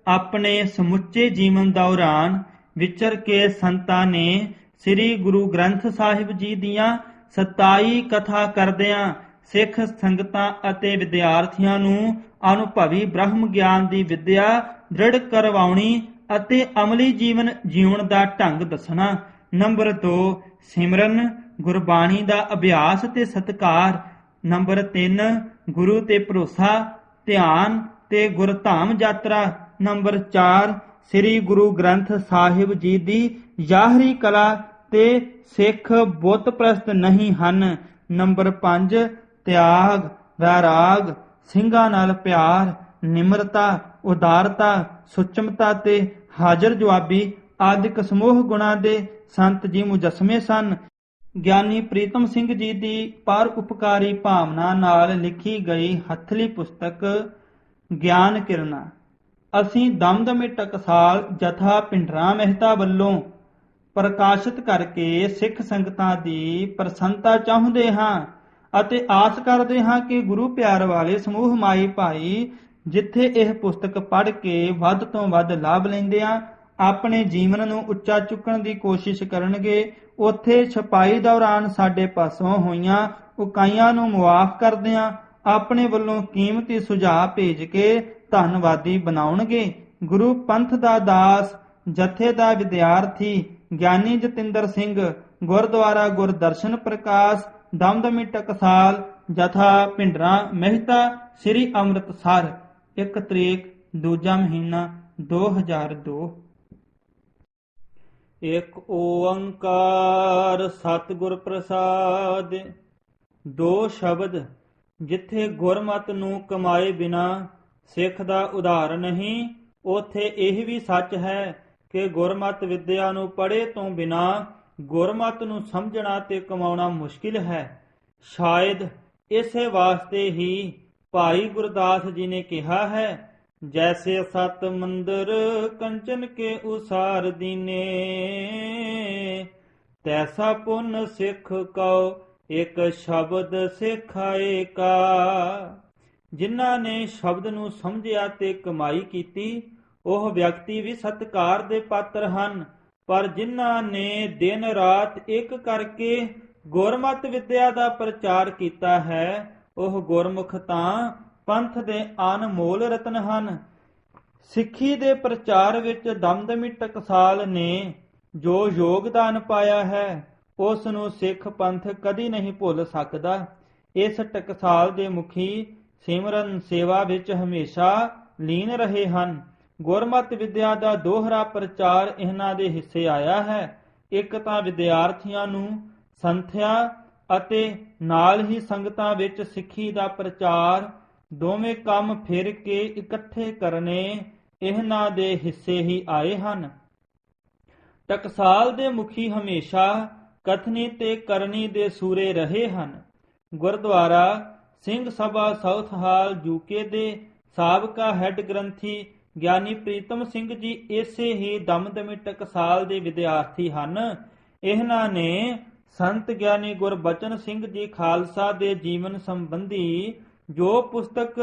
ਆਪਣੇ ਸਮੁੱਚੇ ਜੀਵਨ ਦੌਰਾਨ ਵਿਚਰ ਕੇ ਸੰਤਾਂ ਨੇ ਸ੍ਰੀ ਗੁਰੂ ਗ੍ਰੰਥ ਸਾਹਿਬ ਜੀ ਦੀਆਂ 27 ਕਥਾ ਕਰਦਿਆਂ ਸਿੱਖ ਸੰਗਤਾਂ ਅਤੇ ਵਿਦਿਆਰਥੀਆਂ ਨੂੰ ਅਨੁਭਵੀ ਬ੍ਰਹਮ ਗਿਆਨ ਦੀ ਵਿਦਿਆ ਦ੍ਰਿੜ ਕਰਵਾਉਣੀ ਅਤੇ ਅਮਲੀ ਜੀਵਨ ਜਿਉਣ ਦਾ ਢੰਗ ਦੱਸਣਾ। ਨੰਬਰ 2 ਸਿਮਰਨ ਗੁਰਬਾਣੀ ਦਾ ਅਭਿਆਸ ਤੇ ਸਤਿਕਾਰ। ਨੰਬਰ 3 ਗੁਰੂ ਤੇ ਭਰੋਸਾ, ਧਿਆਨ ਤੇ ਗੁਰਧਾਮ ਯਾਤਰਾ। ਨੰਬਰ 4 ਸ੍ਰੀ ਗੁਰੂ ਗ੍ਰੰਥ ਸਾਹਿਬ ਜੀ ਦੀ ਜ਼ਾਹਰੀ ਕਲਾ ਤੇ ਸਿੱਖ ਬੁੱਤ ਪ੍ਰਸਤ ਨਹੀਂ ਹਨ। ਨੰਬਰ 5 ਤਿਆਗ, ਵੈਰਾਗ, ਸਿੰਘਾਂ ਨਾਲ ਪਿਆਰ, ਨਿਮਰਤਾ, ਉਦਾਰਤਾ, ਸੁਚਮਤਾ ਤੇ ਹਾਜ਼ਰ ਜਵਾਬੀ ਆਦਿਕ ਸਮੂਹ ਗੁਣਾਂ ਦੇ ਸੰਤ ਜੀ ਮੁਜੱਸਮੇ ਸਨ। ਗਿਆਨੀ ਪ੍ਰੀਤਮ ਸਿੰਘ ਜੀ ਦੀ ਪਰ ਉਪਕਾਰੀ ਭਾਵਨਾ ਨਾਲ ਲਿਖੀ ਗਈ ਹੱਥਲੀ ਪੁਸਤਕ ਗਿਆਨ ਕਿਰਨਾਂ ਅਸੀਂ ਦਮਦਮੇ ਟਕਸਾਲ ਜਥਾ ਭਿੰਡਰਾਂ ਮਹਿਤਾ ਵੱਲੋਂ ਪ੍ਰਕਾਸ਼ਿਤ ਕਰਕੇ ਸਿੱਖ ਸੰਗਤਾਂ ਦੀ ਪ੍ਰਸੰਨਤਾ ਚਾਹੁੰਦੇ ਹਾਂ ਅਤੇ ਆਸ ਕਰਦੇ ਹਾਂ ਕਿ ਗੁਰੂ ਪਿਆਰ ਵਾਲੇ ਸਮੂਹ ਮਾਈ ਭਾਈ ਜਿੱਥੇ ਇਹ ਪੁਸਤਕ ਪੜ੍ਹ ਕੇ ਵੱਧ ਤੋਂ ਵੱਧ ਲਾਭ ਲੈਂਦਿਆਂ ਆਪਣੇ ਜੀਵਨ ਨੂੰ ਉੱਚਾ ਚੁੱਕਣ ਦੀ ਕੋਸ਼ਿਸ਼ ਕਰਨਗੇ, ਉੱਥੇ ਛਪਾਈ ਦੌਰਾਨ ਸਾਡੇ ਪਾਸੋਂ ਹੋਈਆਂ ਉਕਾਈਆਂ ਨੂੰ ਮੁਆਫ ਕਰਦਿਆਂ ਆਪਣੇ ਵੱਲੋਂ ਕੀਮਤੀ ਸੁਝਾਅ ਭੇਜ ਕੇ ਧੰਨਵਾਦੀ ਬਣਾਉਣਗੇ। ਗੁਰੂ ਪੰਥ ਦਾ ਦਾਸ ਜਥੇ ਦਾ ਵਿਦਿਆਰਥੀ ਗਿਆਨੀ ਜਤਿੰਦਰ ਸਿੰਘ, ਗੁਰਦੁਆਰਾ ਗੁਰਦਰਸ਼ਨ ਪ੍ਰਕਾਸ਼, ਦਮਦਮੀ ਟਕਸਾਲ, ਜਥਾ ਭਿੰਡਰਾਂ ਮਹਿਤਾ, ਸ੍ਰੀ ਅੰਮ੍ਰਿਤਸਰ। 1 ਤਰੀਕ 2 ਮਹੀਨਾ 2002। ਇੱਕ ਓੰਕਾਰ ਸਤਿਗੁਰ ਪ੍ਰਸਾਦ। 2 ਸ਼ਬਦ ਜਿੱਥੇ ਗੁਰਮਤਿ ਨੂੰ ਕਮਾਏ ਬਿਨਾ ਸਿੱਖ ਦਾ ਉਧਾਰ ਨਹੀਂ, ਉਥੇ ਇਹ ਵੀ ਸੱਚ ਹੈ ਕਿ ਗੁਰਮਤਿ ਵਿਦਿਆ ਨੂੰ ਪੜ੍ਹੇ ਤੋਂ ਬਿਨਾ ਗੁਰਮਤਿ ਨੂੰ ਸਮਝਣਾ ਤੇ ਕਮਾਉਣਾ ਮੁਸ਼ਕਿਲ ਹੈ। ਸ਼ਾਇਦ ਇਸੇ ਵਾਸਤੇ ਹੀ ਭਾਈ ਗੁਰਦਾਸ ਜੀ ਨੇ ਕਿਹਾ ਹੈ, ਜੈਸੇ ਸਤ ਮੰਦਰ ਕੰਚਨ ਕੇ ਉਸਾਰ ਦੀਨੇ, ਤੈਸਾ ਪੁੰਨ ਸਿੱਖ ਕਉ ਇੱਕ ਸ਼ਬਦ ਸਿਖਾਏ ਕਾ। ਜਿਨ੍ਹਾਂ ਨੇ ਸ਼ਬਦ ਨੂੰ ਸਮਝਿਆ ਤੇ ਕਮਾਈ ਕੀਤੀ, ਉਹ ਵਿਅਕਤੀ ਵੀ ਸਤਿਕਾਰ ਦੇ ਪਾਤਰ ਹਨ, ਪਰ ਜਿਨ੍ਹਾਂ ਨੇ ਦਿਨ ਰਾਤ ਇੱਕ ਕਰਕੇ ਗੁਰਮਤਿ ਵਿਦਿਆ ਦਾ ਪ੍ਰਚਾਰ ਕੀਤਾ ਹੈ, ਉਹ ਗੁਰਮੁਖ ਤਾਂ ਪੰਥ ਦੇ ਅਨਮੋਲ ਰਤਨ ਹਨ। ਸਿੱਖੀ ਦੇ ਪ੍ਰਚਾਰ ਵਿੱਚ ਦਮਦਮੀ ਟਕਸਾਲ ਨੇ ਜੋ ਯੋਗਦਾਨ ਪਾਇਆ ਹੈ, ਉਸ ਨੂੰ ਸਿੱਖ ਪੰਥ ਕਦੀ ਨਹੀਂ ਭੁੱਲ ਸਕਦਾ। ਇਸ ਟਕਸਾਲ ਦੇ ਮੁਖੀ ਸਿਮਰਨ ਸੇਵਾ ਵਿੱਚ ਹਮੇਸ਼ਾ ਲੀਨ ਰਹੇ ਹਨ। ਗੁਰਮਤਿ ਵਿਦਿਆ ਦਾ ਦੋਹਰਾ ਪ੍ਰਚਾਰ ਇਹਨਾਂ ਦੇ ਹਿੱਸੇ ਆਇਆ ਹੈ। ਇੱਕ ਤਾਂ ਵਿਦਿਆਰਥੀਆਂ ਨੂੰ ਸੰਥਿਆ ਅਤੇ ਨਾਲ ਹੀ ਸੰਗਤਾਂ ਵਿੱਚ ਸਿੱਖੀ ਦਾ ਪ੍ਰਚਾਰ, ਦੋਵੇਂ ਕੰਮ ਫਿਰ ਕੇ ਇਕੱਠੇ ਕਰਨੇ ਇਹਨਾਂ ਦੇ ਹਿੱਸੇ ਹੀ ਆਏ ਹਨ। ਟਕਸਾਲ ਦੇ ਮੁਖੀ ਹਮੇਸ਼ਾ ਕਥਨੀ ਤੇ ਕਰਨੀ ਦੇ ਸੂਰੇ ਰਹੇ ਹਨ। ਗੁਰਦੁਆਰਾ ਸਿੰਘ ਸਭਾ ਸਾਊਥ ਹਾਲ ਯੂਕੇ ਦੇ ਸਾਬਕਾ ਹੈੱਡ ਗ੍ਰੰਥੀ ਗਿਆਨੀ ਪ੍ਰੀਤਮ ਸਿੰਘ ਜੀ ਇਸੇ ਹੀ ਦਮਦਮੀ ਟਕਸਾਲ ਦੇ ਵਿਦਿਆਰਥੀ ਹਨ। ਇਹਨਾਂ ਨੇ ਸੰਤ ਗਿਆਨੀ ਗੁਰਬਚਨ ਸਿੰਘ ਜੀ ਖਾਲਸਾ ਦੇ ਜੀਵਨ ਸੰਬੰਧੀ ਜੋ ਪੁਸਤਕ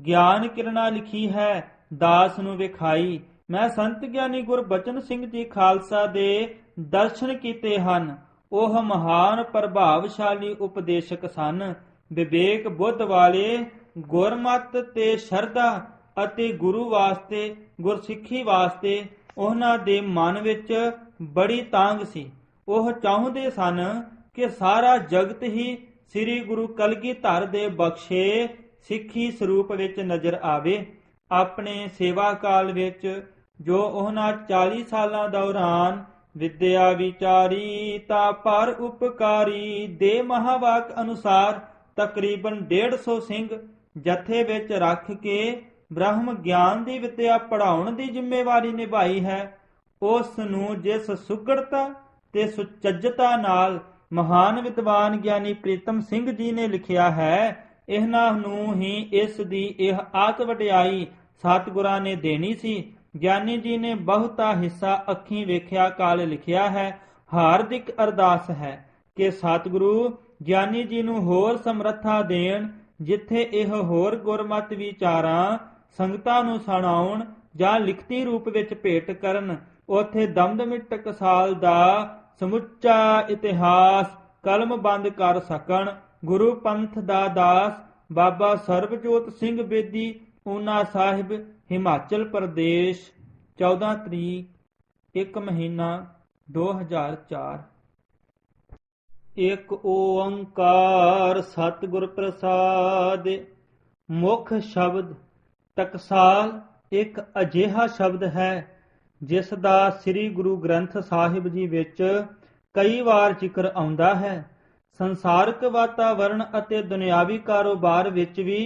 ਗਿਆਨ ਕਿਰਨਾਂ ਲਿਖੀ ਹੈ, ਦਾਸ ਨੂੰ ਵਿਖਾਈ। ਮੈਂ ਸੰਤ ਗਿਆਨੀ ਗੁਰਬਚਨ ਸਿੰਘ ਜੀ ਖਾਲਸਾ ਦੇ ਦਰਸ਼ਨ ਕੀਤੇ ਹਨ। ਉਹ ਮਹਾਨ ਪ੍ਰਭਾਵਸ਼ਾਲੀ ਉਪਦੇਸ਼ਕ ਸਨ। ਵਿਵੇਕ ਬੁੱਧ ਵਾਲੇ, ਗੁਰਮਤਿ ਤੇ ਸ਼ਰਧਾ ਅਤੇ ਗੁਰੂ ਵਾਸਤੇ, ਗੁਰਸਿੱਖੀ ਵਾਸਤੇ ਉਹਨਾਂ ਦੇ ਮਨ ਵਿੱਚ ਬੜੀ ਤਾਂਘ ਸੀ। ਉਹ ਚਾਹੁੰਦੇ ਸਨ ਕਿ ਸਾਰਾ ਜਗਤ ਹੀ ਸ੍ਰੀ ਗੁਰੂ ਕਲਗੀਧਰ ਦੇ ਬਖਸ਼ੇ ਸਿੱਖੀ ਸਰੂਪ ਵਿੱਚ ਨਜ਼ਰ ਆਵੇ। ਆਪਣੇ ਸੇਵਾ ਕਾਲ ਵਿੱਚ ਜੋ ਉਹਨਾਂ 40 ਸਾਲਾਂ ਦੌਰਾਨ ਵਿਦਿਆ ਵਿਚਾਰੀ ਤਾਂ ਪਰ ਉਪਕਾਰੀ ਦੇ ਮਹਾਵਾਕ ਅਨੁਸਾਰ ਤਕਰੀਬਨ 150 ਸਿੰਘ ਜਥੇ ਵਿੱਚ ਰੱਖ ਕੇ ਬ੍ਰਹਮ ਗਿਆਨ ਦੀ ਵਿਦਿਆ ਪੜ੍ਹਾਉਣ ਦੀ ਜ਼ਿੰਮੇਵਾਰੀ ਨਿਭਾਈ ਹੈ, ਉਸ ਨੂੰ ਜਿਸ ਸੁਘੜਤਾ ਤੇ ਸੁਚੱਜਤਾ ਨਾਲ ਮਹਾਨ ਵਿਦਵਾਨ ਗਿਆਨੀ ਪ੍ਰੀਤਮ ਸਿੰਘ ਜੀ ਨੇ ਲਿਖਿਆ ਹੈ, ਇਹਨਾਂ ਨੂੰ ਹੀ ਇਸ ਦੀ ਇਹ ਆਤ ਵਡਿਆਈ ਸਤਿਗੁਰਾਂ ਨੇ ਦੇਣੀ ਸੀ। ਗਿਆਨੀ ਜੀ ਨੇ ਬਹੁਤਾ ਹਿੱਸਾ ਅੱਖੀਂ ਵੇਖਿਆ ਕਾਲ ਲਿਖਿਆ ਹੈ। ਹਾਰਦਿਕ ਅਰਦਾਸ ਹੈ ਕਿ ਸਤਿਗੁਰੂ ਗਿਆਨੀ ਜੀ ਨੂੰ ਹੋਰ ਸਮਰੱਥਾ ਦੇਣ, ਜਿੱਥੇ ਇਹ ਹੋਰ ਗੁਰਮਤਿ ਵਿਚਾਰਾਂ ਸੰਗਤਾਂ ਨੂੰ ਸੁਣਾਉਣ ਜਾਂ ਲਿਖਤੀ ਰੂਪ ਵਿੱਚ ਭੇਟ ਕਰਨ, ਉੱਥੇ ਦਮਦਮੀ ਟਕਸਾਲ ਦਾ ਸਮੁੱਚਾ ਇਤਿਹਾਸ ਕਲਮਬੰਦ ਕਰ ਸਕਣ। ਗੁਰੂ ਪੰਥ ਦਾ ਦਾਸ ਬਾਬਾ ਸਰਬਜੋਤ ਸਿੰਘ ਬੇਦੀ, ਊਨਾ ਸਾਹਿਬ, ਹਿਮਾਚਲ ਪ੍ਰਦੇਸ਼। 14 ਤਰੀਕ 1 ਮਹੀਨਾ 2004। ਇੱਕ ਓੰਕਾਰ ਸਤਿਗੁਰ ਪ੍ਰਸਾਦਿ। ਮੁੱਖ ਸ਼ਬਦ ਟਕਸਾਲ ਇੱਕ ਅਜਿਹਾ ਸ਼ਬਦ ਹੈ ਜਿਸ ਦਾ ਸ੍ਰੀ ਗੁਰੂ ਗ੍ਰੰਥ ਸਾਹਿਬ ਜੀ ਵਿੱਚ ਕਈ ਵਾਰ ਜ਼ਿਕਰ ਆਉਂਦਾ ਹੈ। ਸੰਸਾਰਕ ਵਾਤਾਵਰਣ ਅਤੇ ਦੁਨਿਆਵੀ ਕਾਰੋਬਾਰ ਵਿੱਚ ਵੀ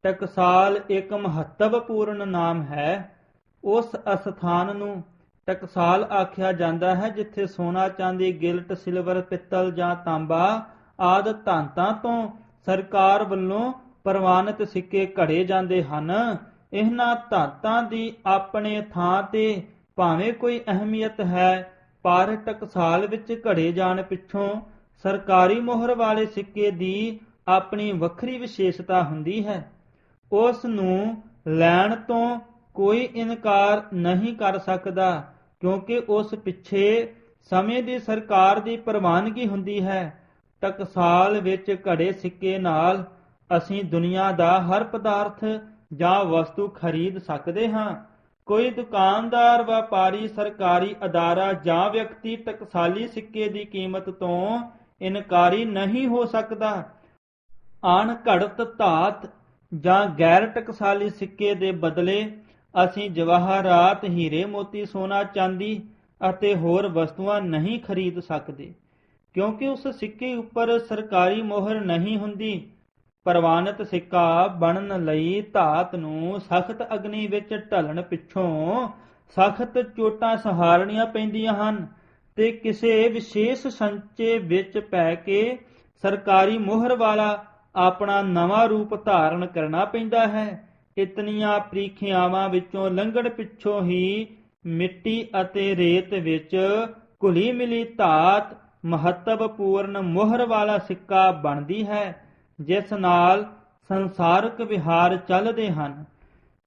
ਟਕਸਾਲ ਇੱਕ ਮਹੱਤਵਪੂਰਨ ਨਾਮ ਹੈ। ਉਸ ਅਸਥਾਨ ਨੂੰ ਟਕਸਾਲ ਆਖਿਆ ਜਾਂਦਾ ਹੈ ਜਿੱਥੇ ਸੋਨਾ, ਚਾਂਦੀ, ਗਿਲਟ, ਸਿਲਵਰ, ਪਿੱਤਲ ਜਾਂ ਤਾਂਬਾ ਆਦਿ ਧਾਤਾਂ ਤੋਂ ਸਰਕਾਰ ਵੱਲੋਂ ਪ੍ਰਵਾਨਿਤ ਸਿੱਕੇ ਘੜੇ ਜਾਂਦੇ ਹਨ। ਇਹਨਾਂ ਧਾਤਾਂ ਦੀ ਆਪਣੇ ਥਾਂ ਤੇ ਭਾਵੇਂ ਕੋਈ ਅਹਿਮੀਅਤ ਹੈ, ਪਰ ਟਕਸਾਲ ਵਿੱਚ ਘੜੇ ਜਾਣ ਪਿੱਛੋਂ ਸਰਕਾਰੀ ਮੋਹਰ ਵਾਲੇ ਸਿੱਕੇ ਦੀ ਆਪਣੀ ਵੱਖਰੀ ਵਿਸ਼ੇਸ਼ਤਾ ਹੁੰਦੀ ਹੈ। ਉਸ ਨੂੰ ਲੈਣ ਤੋਂ ਕੋਈ ਇਨਕਾਰ ਨਹੀਂ ਕਰ ਸਕਦਾ, ਕਿਉਂਕਿ ਉਸ ਪਿੱਛੇ ਸਮੇਂ ਦੀ ਸਰਕਾਰ ਦੀ ਪ੍ਰਵਾਨਗੀ ਹੁੰਦੀ ਹੈ। ਟਕਸਾਲ ਵਿੱਚ ਘੜੇ ਸਿੱਕੇ ਨਾਲ ਅਸੀਂ ਦੁਨੀਆ ਦਾ ਹਰ ਪਦਾਰਥ ਜਾਂ ਵਸਤੂ ਖਰੀਦ ਸਕਦੇ ਹਾਂ। ਕੋਈ ਦੁਕਾਨਦਾਰ, ਵਪਾਰੀ, ਸਰਕਾਰੀ ਅਦਾਰਾ ਜਾਂ ਵਿਅਕਤੀ ਟਕਸਾਲੀ ਸਿੱਕੇ ਦੀ ਕੀਮਤ ਤੋਂ ਇਨਕਾਰੀ ਨਹੀਂ ਹੋ ਸਕਦਾ। ਅਣਘੜਤ ਧਾਤ ਜਾਂ ਗੈਰ ਟਕਸਾਲੀ ਸਿੱਕੇ ਦੇ ਬਦਲੇ ਅਸੀਂ ਜਵਾਹਰਾਤ, ਹੀਰੇ ਮੋਤੀ, ਸੋਨਾ, ਚਾਂਦੀ ਅਤੇ ਹੋਰ ਵਸਤੂਆਂ ਨਹੀਂ ਖਰੀਦ ਸਕਦੇ, ਕਿਉਂਕਿ ਉਸ ਸਿੱਕੇ ਉੱਪਰ ਸਰਕਾਰੀ ਮੋਹਰ ਨਹੀਂ ਹੁੰਦੀ। ਪ੍ਰਵਾਨਿਤ ਸਿੱਕਾ ਬਣਨ ਲਈ ਧਾਤ ਨੂੰ ਸਖਤ ਅਗਨੀ ਵਿੱਚ ਢਲਣ ਪਿੱਛੋਂ ਸਖਤ ਚੋਟਾਂ ਸਹਾਰਣੀਆਂ ਪੈਂਦੀਆਂ ਹਨ ਤੇ ਕਿਸੇ ਵਿਸ਼ੇਸ਼ ਸੰਚੇ ਵਿੱਚ ਪੈ ਕੇ ਸਰਕਾਰੀ ਮੋਹਰ ਵਾਲਾ ਆਪਣਾ ਨਵਾਂ ਰੂਪ ਧਾਰਨ ਕਰਨਾ ਪੈਂਦਾ ਹੈ। ਇਤਨੀਆਂ ਪ੍ਰੀਖਿਆਵਾਂ ਵਿੱਚੋਂ ਲੰਘਣ ਪਿੱਛੋਂ ਹੀ ਮਿੱਟੀ ਅਤੇ ਰੇਤ ਵਿੱਚ ਘੁਲੀ ਮਿਲੀ ਧਾਤ ਮਹੱਤਵਪੂਰਨ ਮੋਹਰ ਵਾਲਾ ਸਿੱਕਾ ਬਣਦੀ ਹੈ, ਜਿਸ ਨਾਲ ਸੰਸਾਰਕ ਵਿਹਾਰ ਚੱਲਦੇ ਹਨ।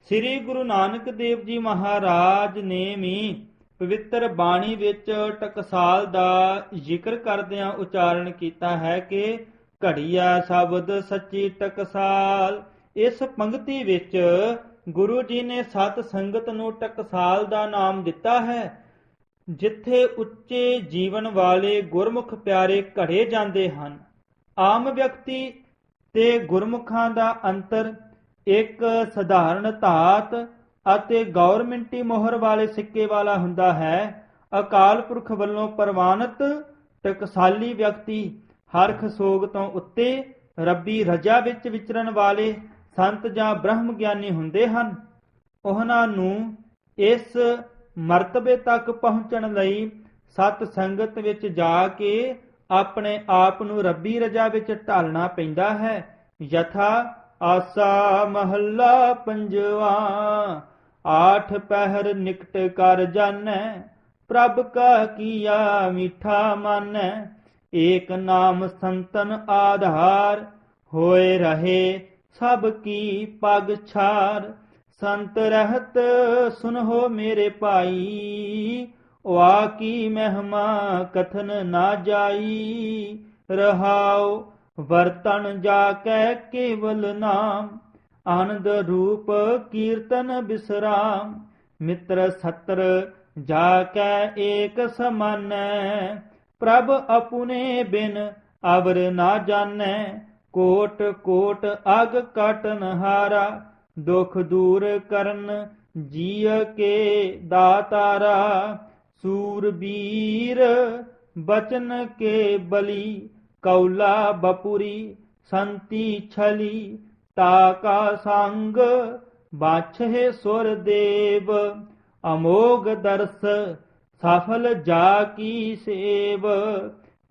ਸ੍ਰੀ ਗੁਰੂ ਨਾਨਕ ਦੇਵ ਜੀ ਮਹਾਰਾਜ ਨੇ ਵੀ ਪਵਿੱਤਰ ਬਾਣੀ ਵਿੱਚ ਟਕਸਾਲ ਦਾ ਜ਼ਿਕਰ ਕਰਦਿਆਂ ਉਚਾਰਨ ਕੀਤਾ ਹੈ ਕਿ ਘੜੀਆ ਸ਼ਬਦ ਸੱਚੀ ਟਕਸਾਲ। ਇਸ ਪੰਕਤੀ ਵਿੱਚ ਗੁਰੂ ਜੀ ਨੇ ਸਤ ਸੰਗਤ ਨੂੰ ਟਕਸਾਲ ਦਾ ਨਾਮ ਦਿੱਤਾ ਹੈ। ਜਿੱਥੇ ਉੱਚੇ ਜੀਵਨ ਵਾਲੇ ਗੁਰਮੁਖ ਪਿਆਰੇ ਘੜੇ ਜਾਂਦੇ ਹਨ। ਆਮ ਵਿਅਕਤੀ ਤੇ ਗੁਰਮੁਖਾਂ ਦਾ ਅੰਤਰ ਇੱਕ ਸਧਾਰਨ ਧਾਤ ਅਤੇ ਗੌਰਮਿੰਟੀ ਮੋਹਰ ਵਾਲੇ ਸਿੱਕੇ ਵਾਲਾ ਹੁੰਦਾ ਹੈ। ਅਕਾਲ ਪੁਰਖ ਵੱਲੋਂ ਪ੍ਰਵਾਨਿਤ ਟਕਸਾਲੀ ਵਿਅਕਤੀ ਹਰਖ ਸੋਗ ਤੋਂ ਉੱਤੇ ਰੱਬੀ ਰਜਾ ਵਿੱਚ ਵਿਚਰਨ ਵਾਲੇ ਸੰਤ ਜਾਂ ਬ੍ਰਹਮ ਗਿਆਨੀ ਹੁੰਦੇ ਹਨ। ਉਹਨਾਂ ਨੂੰ ਇਸ ਮਰਤਬੇ ਤੱਕ ਪਹੁੰਚਣ ਲਈ ਸਤ ਸੰਗਤ ਵਿੱਚ ਜਾ ਕੇ ਆਪਣੇ ਆਪ ਨੂੰ ਰੱਬੀ ਰਜਾ ਵਿੱਚ ਢਾਲਣਾ ਪੈਂਦਾ ਹੈ। ਯਥਾ ਆਸਾ ਮਹੱਲਾ ਪੰਜਵਾ। ਆਠ ਪਹਿਰ ਨਿਕਟ ਕਰ ਜਾਣੈ, ਪ੍ਰਭ ਕਾ ਕੀਆ ਮੀਠਾ ਮਾਨੈ। ਏਕ ਨਾਮ ਸੰਤਨ ਆਧਾਰ, ਹੋਏ ਰਹੇ ਸਭ ਕੀ ਪਗ ਛਾਰ। ਸੰਤ ਰਹਿਤ ਸੁਨਹੁ ਮੇਰੇ ਭਾਈ, ਵਾ ਕੀ ਮਹਿਮਾ ਕਥਨ ਨਾ ਜਾਈ। ਰਹਾਉ ਵਰਤਨ ਜਾ ਕੈ ਕੇਵਲ ਨਾਮ, ਆਨੰਦ ਰੂਪ ਕੀਰਤਨ ਬਿਸਰਾਮ। ਮਿੱਤਰ ਸਤਰ ਜਾ ਕੈ ਏਕ ਸਮਾਨੈ, ਪ੍ਰਭ ਅਪੁਨੇ ਬਿਨ ਅਵਰ ਨਾ ਜਾਣੈ। ਕੋਟ ਕੋਟ ਅਗ ਕਾਟਨ ਹਾਰਾ, ਦੁਖ ਦੂਰ ਕਰਨ ਜੀਅ ਕੇ ਦਾਤਾਰਾ। ਸੂਰਬੀਰ ਬਚਨ ਕੇ ਬਲੀ, ਕੌਲਾ ਬਪੁਰੀ ਸੰਤੀ ਛਲੀ। ਤਾ ਕਾ ਸੰਗ ਬਾਛੇ ਸੁਰ ਦੇਵ, ਅਮੋਗ ਦਰਸ ਸਫਲ ਜਾ ਕੀ ਸੇਵ।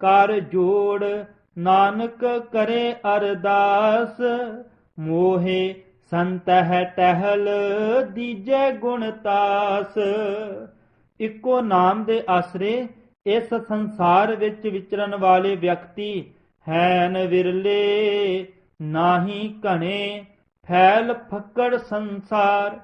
ਕਰ ਜੋੜ ਨਾਨਕ ਕਰੇ ਅਰਦਾਸ, ਮੋਹੇ ਸੰਤਹਿ ਟਹਿਲ ਦੀਜੈ ਗੁਣ ਤਾਸ। ਇੱਕੋ ਨਾਮ ਦੇ ਆਸਰੇ ਇਸ ਸੰਸਾਰ ਵਿੱਚ ਵਿਚਰਨ ਵਾਲੇ ਵਿਅਕਤੀ ਹੈਨ ਵਿਰਲੇ, ਨਾਹੀ ਘਣੇ ਫੈਲ ਫੱਕੜ ਸੰਸਾਰ।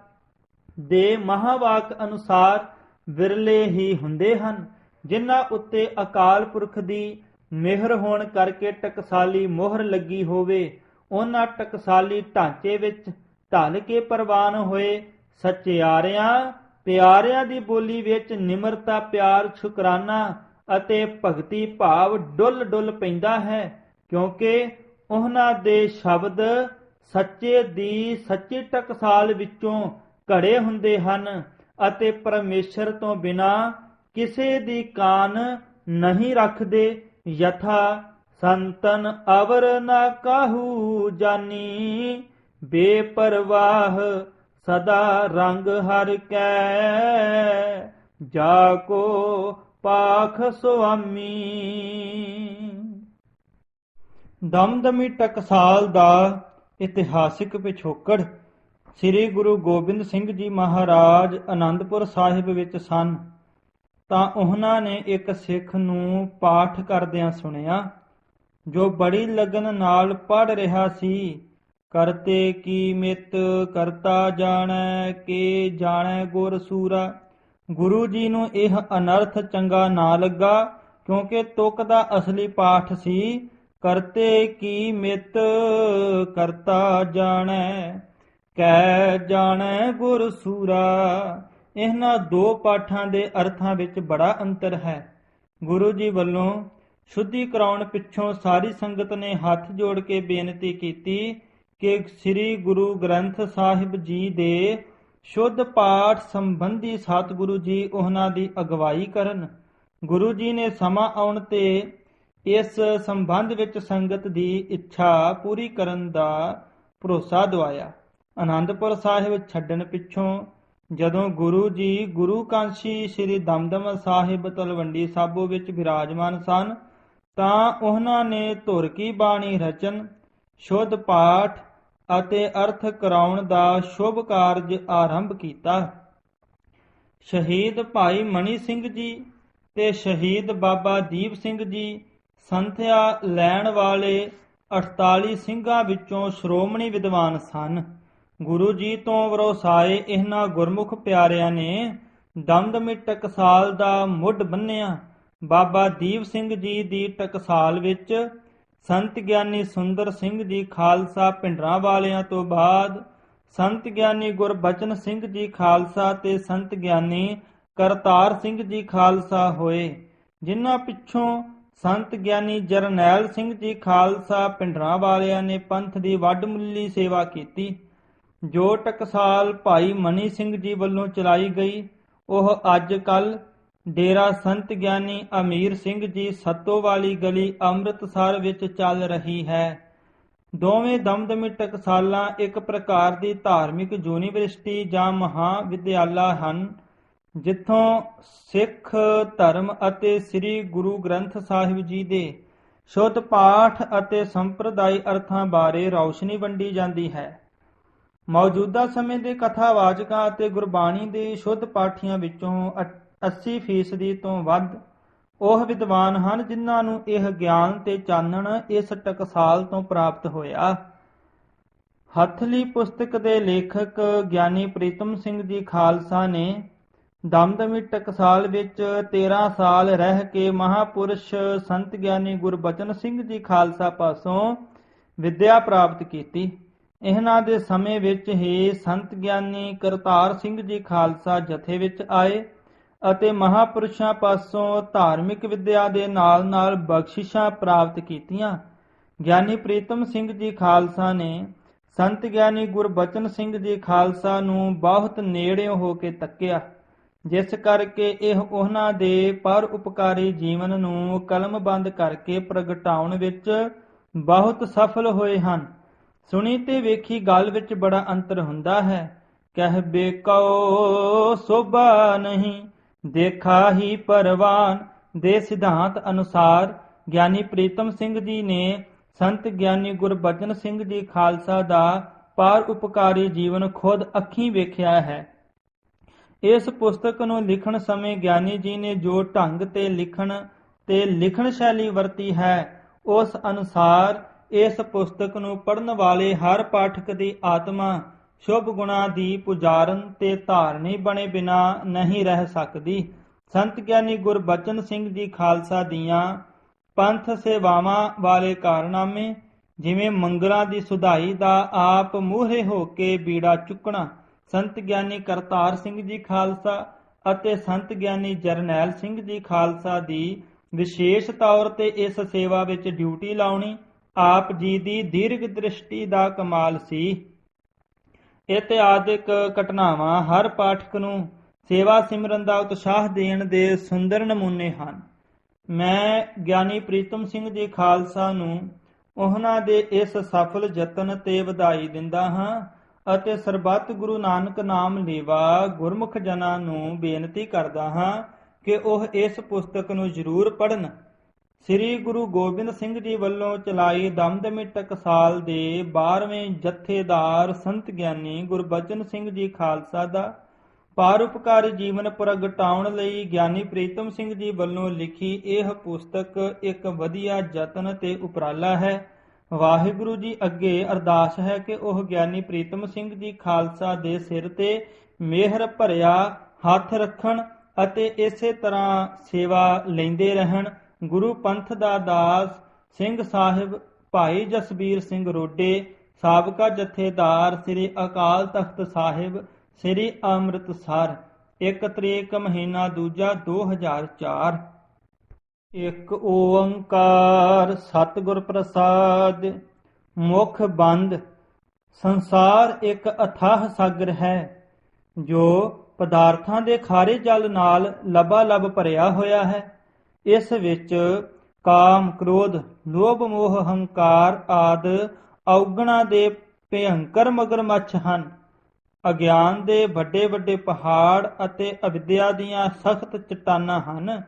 ਦੇ ਮਹਾਵਾਕ ਅਨੁਸਾਰ ਵਿਰਲੇ ਹੀ ਹੁੰਦੇ ਹਨ, ਜਿਨ੍ਹਾਂ ਉੱਤੇ ਅਕਾਲ ਪੁਰਖ ਦੀ ਮਿਹਰ ਹੋਣ ਕਰਕੇ ਟਕਸਾਲੀ ਮੋਹਰ ਲੱਗੀ ਹੋਵੇ। ਉਹਨਾਂ ਟਕਸਾਲੀ ਢਾਂਚੇ ਵਿੱਚ ਢਲ ਕੇ ਪ੍ਰਵਾਨ ਹੋਏ ਸਚਿਆਰਿਆਂ ਪਿਆਰਿਆਂ ਦੀ ਬੋਲੀ ਵਿੱਚ ਨਿਮਰਤਾ, ਪਿਆਰ, ਸ਼ੁਕਰਾਨਾ ਅਤੇ ਭਗਤੀ ਭਾਵ ਡੁੱਲ ਡੁੱਲ ਪੈਂਦਾ ਹੈ, ਕਿਉਂਕਿ ਉਹਨਾਂ ਦੇ ਸ਼ਬਦ ਸੱਚੇ ਦੀ ਸੱਚੀ ਟਕਸਾਲ ਵਿੱਚੋਂ ਘੜੇ ਹੁੰਦੇ ਹਨ ਅਤੇ ਪਰਮੇਸ਼ਰ ਤੋਂ ਬਿਨਾ ਕਿਸੇ ਦੀ ਕਾਨ ਨਹੀਂ ਰੱਖਦੇ। ਯਥਾ ਸੰਤਨ ਅਵਰ ਨਾ ਕਾਹੂ ਜਾਨੀ, ਬੇਪਰਵਾਹ ਸਦਾ ਰੰਗ ਹਰ ਕੈ, ਜਾ ਕੋ ਪਾਖ ਸੁਆਮੀ। ਦਮਦਮੀ ਟਕਸਾਲ ਦਾ ਇਤਿਹਾਸਿਕ ਪਿਛੋਕੜ। ਸ੍ਰੀ ਗੁਰੂ ਗੋਬਿੰਦ ਸਿੰਘ ਜੀ ਮਹਾਰਾਜ ਅਨੰਦਪੁਰ ਸਾਹਿਬ ਵਿੱਚ ਸਨ ਤਾਂ ਉਹਨਾਂ ਨੇ ਇੱਕ ਸਿੱਖ ਨੂੰ ਪਾਠ ਕਰਦਿਆਂ ਸੁਣਿਆ, ਜੋ ਬੜੀ ਲਗਨ ਨਾਲ ਪੜ੍ਹ ਰਿਹਾ ਸੀ। ਕਰਤੇ ਕੀ ਮਿਤ ਕਰਤਾ ਜਾਣੈ, ਕੇ ਜਾਣੈ ਗੁਰ ਸੂਰਾ। ਗੁਰੂ ਜੀ ਨੂੰ ਇਹ ਅਨਰਥ ਚੰਗਾ ਨਾ ਲੱਗਾ, ਕਿਉਂਕਿ ਤੁਕ ਦਾ ਅਸਲੀ ਪਾਠ ਸੀ ਕਰਤੇ ਕੀ ਮਿਤ ਕਰਤਾ ਜਾਣੈ, ਕੈ ਜਾਣੈ ਗੁਰ ਸੂਰਾ। ਇਹਨਾਂ ਦੋ ਪਾਠਾਂ ਦੇ ਅਰਥਾਂ ਵਿੱਚ ਬੜਾ ਅੰਤਰ ਹੈ। ਗੁਰੂ ਜੀ ਵੱਲੋਂ ਸ਼ੁੱਧੀ ਕਰਾਉਣ ਪਿੱਛੋਂ ਸਾਰੀ ਸੰਗਤ ਨੇ ਹੱਥ ਜੋੜ ਕੇ ਬੇਨਤੀ ਕੀਤੀ ਕਿ ਸ੍ਰੀ ਗੁਰੂ ਗ੍ਰੰਥ ਸਾਹਿਬ ਜੀ ਦੇ ਸ਼ੁੱਧ ਪਾਠ ਸੰਬੰਧੀ ਸਤਿਗੁਰੂ ਜੀ ਉਹਨਾਂ ਦੀ ਅਗਵਾਈ ਕਰਨ। ਗੁਰੂ ਜੀ ਨੇ ਸਮਾਂ ਆਉਣ ਤੇ ਇਸ ਸੰਬੰਧ ਵਿੱਚ ਸੰਗਤ ਦੀ ਇੱਛਾ ਪੂਰੀ ਕਰਨ ਦਾ ਭਰੋਸਾ ਦਿਵਾਇਆ। ਅਨੰਦਪੁਰ ਸਾਹਿਬ ਛੱਡਣ ਪਿੱਛੋਂ ਜਦੋਂ ਗੁਰੂ ਜੀ ਗੁਰੂ ਕਾਂਸ਼ੀ ਸ੍ਰੀ ਦਮਦਮਾ ਸਾਹਿਬ ਤਲਵੰਡੀ ਸਾਬੋ ਵਿੱਚ ਬਿਰਾਜਮਾਨ ਸਨ ਤਾਂ ਉਹਨਾਂ ਨੇ ਧੁਰ ਕੀ ਬਾਣੀ ਰਚਨ, ਸ਼ੁੱਧ ਪਾਠ ਅਤੇ ਅਰਥ ਕਰਾਉਣ ਦਾ ਸ਼ੁਭ ਕਾਰਜ ਆਰੰਭ ਕੀਤਾ। ਸ਼ਹੀਦ ਭਾਈ ਮਣੀ ਸਿੰਘ ਜੀ ਤੇ ਸ਼ਹੀਦ ਬਾਬਾ ਦੀਪ ਸਿੰਘ ਜੀ ਸੰਥਿਆ ਲੈਣ ਵਾਲੇ 48 ਸਿੰਘਾਂ ਵਿੱਚੋਂ ਸ਼੍ਰੋਮਣੀ ਵਿਦਵਾਨ ਸਨ। ਗੁਰੂ ਜੀ ਤੋਂ ਵਰਸਾਏ ਇਹਨਾਂ ਗੁਰਮੁਖ ਪਿਆਰਿਆਂ ਨੇ ਦਮਦਮੀ ਟਕਸਾਲ ਦਾ ਮੁੱਢ ਬੰਨਿਆ। ਬਾਬਾ ਦੀਪ ਸਿੰਘ ਜੀ ਦੀ ਟਕਸਾਲ ਵਿੱਚ ਸੰਤ ਗਿਆਨੀ ਸੁੰਦਰ ਸਿੰਘ ਜੀ ਖਾਲਸਾ ਭਿੰਡਰਾਂ ਵਾਲਿਆਂ ਤੋਂ ਬਾਅਦ ਸੰਤ ਗਿਆਨੀ ਗੁਰਬਚਨ ਸਿੰਘ ਜੀ ਖਾਲਸਾ ਤੇ ਸੰਤ ਗਿਆਨੀ ਕਰਤਾਰ ਸਿੰਘ ਜੀ ਖਾਲਸਾ ਹੋਏ, ਜਿਨ੍ਹਾਂ ਪਿੱਛੋਂ ਸੰਤ ਗਿਆਨੀ ਜਰਨੈਲ ਸਿੰਘ ਜੀ ਖਾਲਸਾ ਭਿੰਡਰਾਂ ਵਾਲਿਆਂ ਨੇ ਪੰਥ ਦੀ ਵੱਡਮੁੱਲੀ ਸੇਵਾ ਕੀਤੀ। ਜੋ ਟਕਸਾਲ ਭਾਈ ਮਨੀ ਸਿੰਘ ਜੀ ਵੱਲੋਂ ਚਲਾਈ ਗਈ ਉਹ ਅੱਜ ਕੱਲ੍ਹ ਡੇਰਾ ਸੰਤ ਗਿਆਨੀ ਅਮੀਰ ਸਿੰਘ ਜੀ ਸੱਤੋ ਵਾਲੀ ਗਲੀ ਅੰਮ੍ਰਿਤਸਰ ਵਿੱਚ ਚੱਲ ਰਹੀ ਹੈ। ਦੋਵੇਂ ਦਮਦਮੀ ਟਕਸਾਲਾਂ ਇੱਕ ਪ੍ਰਕਾਰ ਦੀ ਧਾਰਮਿਕ ਯੂਨੀਵਰਸਿਟੀ ਜਾਂ ਮਹਾਂਵਿਦਿਆਲਾ ਹਨ, ਜਿੱਥੋਂ ਸਿੱਖ ਧਰਮ ਅਤੇ ਸ੍ਰੀ ਗੁਰੂ ਗ੍ਰੰਥ ਸਾਹਿਬ ਜੀ ਦੇ ਸ਼ੁੱਧ ਪਾਠ ਅਤੇ ਸੰਪਰਦਾਇ ਅਰਥਾਂ ਬਾਰੇ ਰੌਸ਼ਨੀ ਵੰਡੀ ਜਾਂਦੀ ਹੈ। ਮੌਜੂਦਾ ਸਮੇਂ ਦੇ ਕਥਾਵਾਚਕਾਂ ਅਤੇ ਗੁਰਬਾਣੀ ਦੇ ਸ਼ੁੱਧ ਪਾਠੀਆਂ ਵਿੱਚੋਂ 80% ਤੋਂ ਵੱਧ ਉਹ ਵਿਦਵਾਨ ਹਨ ਜਿਨ੍ਹਾਂ ਨੂੰ ਇਹ ਗਿਆਨ ਤੇ ਚਾਨਣ ਇਸ ਟਕਸਾਲ ਤੋਂ ਪ੍ਰਾਪਤ ਹੋਇਆ। ਹੱਥਲੀ ਪੁਸਤਕ ਦੇ ਲੇਖਕ ਗਿਆਨੀ ਪ੍ਰੀਤਮ ਸਿੰਘ ਜੀ ਖਾਲਸਾ ਨੇ ਦਮਦਮੀ ਟਕਸਾਲ ਵਿੱਚ 13 ਸਾਲ ਰਹਿ ਕੇ ਮਹਾਪੁਰਸ਼ ਸੰਤ ਗਿਆਨੀ ਗੁਰਬਚਨ ਸਿੰਘ ਜੀ ਖਾਲਸਾ ਪਾਸੋਂ ਵਿੱਦਿਆ ਪ੍ਰਾਪਤ ਕੀਤੀ। ਇਹਨਾਂ ਦੇ ਸਮੇਂ ਵਿੱਚ ਹੀ ਸੰਤ ਗਿਆਨੀ ਕਰਤਾਰ ਸਿੰਘ ਜੀ ਖਾਲਸਾ ਜਥੇ ਵਿੱਚ ਆਏ ਅਤੇ ਮਹਾਪੁਰਸ਼ਾਂ ਪਾਸੋਂ ਧਾਰਮਿਕ ਵਿੱਦਿਆ ਦੇ ਨਾਲ-ਨਾਲ ਬਖਸ਼ਿਸ਼ਾਂ ਪ੍ਰਾਪਤ ਕੀਤੀਆਂ। ਗਿਆਨੀ ਪ੍ਰੀਤਮ ਸਿੰਘ ਜੀ ਖਾਲਸਾ ਨੇ ਸੰਤ ਗਿਆਨੀ ਗੁਰਬਚਨ ਸਿੰਘ ਜੀ ਖਾਲਸਾ ਨੂੰ ਬਹੁਤ ਨੇੜਿਓਂ ਹੋ ਕੇ ਤੱਕਿਆ, ਜਿਸ ਕਰਕੇ ਇਹ ਉਹਨਾਂ ਦੇ ਪਰਉਪਕਾਰੀ ਜੀਵਨ ਨੂੰ ਕਲਮਬੰਦ ਕਰਕੇ ਪ੍ਰਗਟਾਉਣ ਵਿੱਚ ਬਹੁਤ ਸਫਲ ਹੋਏ ਹਨ। ਸੁਣੀ ਤੇ ਵੇਖੀ ਗੱਲ ਵਿੱਚ ਬੜਾ ਅੰਤਰ ਹੁੰਦਾ ਹੈ। ਕਹਿ ਬੇਕਉ ਸੋਭਾ ਨਹੀਂ, ਦੇਖਾ ਹੀ ਪਰਵਾਨ ਦੇ ਸਿਧਾਂਤ ਅਨੁਸਾਰ ਗਿਆਨੀ ਪ੍ਰੀਤਮ ਸਿੰਘ ਜੀ ਨੇ ਸੰਤ ਗਿਆਨੀ ਗੁਰਬਚਨ ਸਿੰਘ ਜੀ ਖਾਲਸਾ ਦਾ ਪਰਉਪਕਾਰੀ ਜੀਵਨ ਖੁਦ ਅੱਖੀਂ ਵੇਖਿਆ ਹੈ। ਇਸ ਪੁਸਤਕ ਨੂੰ ਲਿਖਣ ਸਮੇਂ ਗਿਆਨੀ ਜੀ ਨੇ ਜੋ ਢੰਗ ਤੇ ਲਿਖਣ ਸ਼ੈਲੀ ਵਰਤੀ ਹੈ, ਉਸ ਅਨੁਸਾਰ ਇਸ ਪੁਸਤਕ ਨੂੰ ਪੜ੍ਹਨ ਵਾਲੇ ਹਰ ਪਾਠਕ ਦੀ ਆਤਮਾ ਸ਼ੁਭ ਗੁਣਾਂ ਦੀ ਪੁਜਾਰਨ ਤੇ ਧਾਰਨੀ ਬਣੇ ਬਿਨਾ ਨਹੀਂ ਰਹਿ ਸਕਦੀ। ਸੰਤ ਗਿਆਨੀ ਗੁਰਬਚਨ ਸਿੰਘ ਜੀ ਖਾਲਸਾ ਦੀਆਂ ਪੰਥ ਸੇਵਾਵਾਂ ਵਾਲੇ ਕਾਰਨਾਮੇ, ਜਿਵੇਂ ਮੰਗਲਾਂ ਦੀ ਸੁਧਾਈ ਦਾ ਆਪ ਮੂਹਰੇ ਹੋ ਕੇ ਬੀੜਾ ਚੁੱਕਣਾ, ਸੰਤ ਗਿਆਨੀ ਕਰਤਾਰ ਸਿੰਘ ਜੀ ਖਾਲਸਾ ਅਤੇ ਸੰਤ ਗਿਆਨੀ ਜਰਨੈਲ ਸਿੰਘ ਜੀ ਖਾਲਸਾ ਦੀ ਵਿਸ਼ੇਸ਼ ਤੌਰ ਤੇ ਇਸ ਸੇਵਾ ਵਿੱਚ ਡਿਊਟੀ ਲਾਉਣੀ ਆਪ ਜੀ ਦੀ ਦੀਰਘ ਦ੍ਰਿਸ਼ਟੀ ਦਾ ਕਮਾਲ ਸੀ। ਇਤਿਹਾਸਿਕ ਘਟਨਾਵਾਂ ਹਰ ਪਾਠਕ ਨੂੰ ਸੇਵਾ ਸਿਮਰਨ ਦਾ ਉਤਸ਼ਾਹ ਦੇਣ ਦੇ ਸੁੰਦਰ ਨਮੂਨੇ ਹਨ। ਮੈਂ ਗਿਆਨੀ ਪ੍ਰੀਤਮ ਸਿੰਘ ਜੀ ਖਾਲਸਾ ਨੂੰ ਉਹਨਾਂ ਦੇ ਇਸ ਸਫਲ ਯਤਨ ਤੇ ਵਧਾਈ ਦਿੰਦਾ ਹਾਂ ਅਤੇ ਸਰਬੱਤ ਗੁਰੂ ਨਾਨਕ ਨਾਮ ਲੇਵਾ ਗੁਰਮੁਖ ਜਨਾਂ ਨੂੰ ਬੇਨਤੀ ਕਰਦਾ ਹਾਂ ਕਿ ਉਹ ਇਸ ਪੁਸਤਕ ਨੂੰ ਜ਼ਰੂਰ ਪੜ੍ਹਨ। ਸ੍ਰੀ ਗੁਰੂ ਗੋਬਿੰਦ ਸਿੰਘ ਜੀ ਵੱਲੋਂ ਚਲਾਈ ਦਮਦਮੀ ਟਕਸਾਲ ਦੇ 12ਵੇਂ ਜਥੇਦਾਰ ਸੰਤ ਗਿਆਨੀ ਗੁਰਬਚਨ ਸਿੰਘ ਜੀ ਖਾਲਸਾ ਦਾ ਪਰਉਪਕਾਰੀ ਜੀਵਨ ਪ੍ਰਗਟਾਉਣ ਲਈ ਗਿਆਨੀ ਪ੍ਰੀਤਮ ਸਿੰਘ ਜੀ ਵੱਲੋਂ ਲਿਖੀ ਇਹ ਪੁਸਤਕ ਇੱਕ ਵਧੀਆ ਯਤਨ ਤੇ ਉਪਰਾਲਾ ਹੈ। ਵਾਹਿਗੁਰੂ ਜੀ ਅੱਗੇ ਅਰਦਾਸ ਹੈ ਕਿ ਉਹ ਗਿਆਨੀ ਪ੍ਰੀਤਮ ਸਿੰਘ ਜੀ ਖਾਲਸਾ ਦੇ ਸਿਰ ਤੇ ਮਿਹਰ ਭਰਿਆ ਹੱਥ ਰੱਖਣ ਅਤੇ ਇਸੇ ਤਰ੍ਹਾਂ ਸੇਵਾ ਲੈਂਦੇ ਰਹਿਣ। ਗੁਰੂ ਪੰਥ ਦਾ ਦਾਸ ਸਿੰਘ ਸਾਹਿਬ ਭਾਈ ਜਸਬੀਰ ਸਿੰਘ ਰੋਡੇ ਸਾਬਕਾ ਜਥੇਦਾਰ ਸ੍ਰੀ ਅਕਾਲ ਤਖਤ ਸਾਹਿਬ ਸ੍ਰੀ ਅੰਮ੍ਰਿਤਸਰ 1 ਤਰੀਕ ਮਹੀਨਾ ਦੂਜਾ 2004। ਇੱਕ ਓੰਕਾਰ ਸਤਿਗੁਰ ਪ੍ਰਸਾਦ। ਮੁਖ ਬੰਦ। ਸੰਸਾਰ ਇੱਕ ਅਥਾਹ ਸਾਗਰ ਹੈ ਜੋ ਪਦਾਰਥਾਂ ਦੇ ਖਾਰੇ ਜਲ ਨਾਲ ਲਬਾਲਬ ਭਰਿਆ ਹੋਇਆ ਹੈ। ਇਸ ਵਿੱਚ ਕਾਮ, ਕ੍ਰੋਧ, ਲੋਭ, ਮੋਹ, ਹੰਕਾਰ ਆਦਿ ਔਗਣਾਂ ਦੇ ਭਿਅੰਕਰ ਮਗਰਮੱਛ ਹਨ। ਅਗਿਆਨ ਦੇ ਵੱਡੇ ਵੱਡੇ ਪਹਾੜ ਅਤੇ ਅਵਿਦਿਆ ਦੀਆਂ ਸਖਤ ਚਟਾਨਾਂ ਹਨ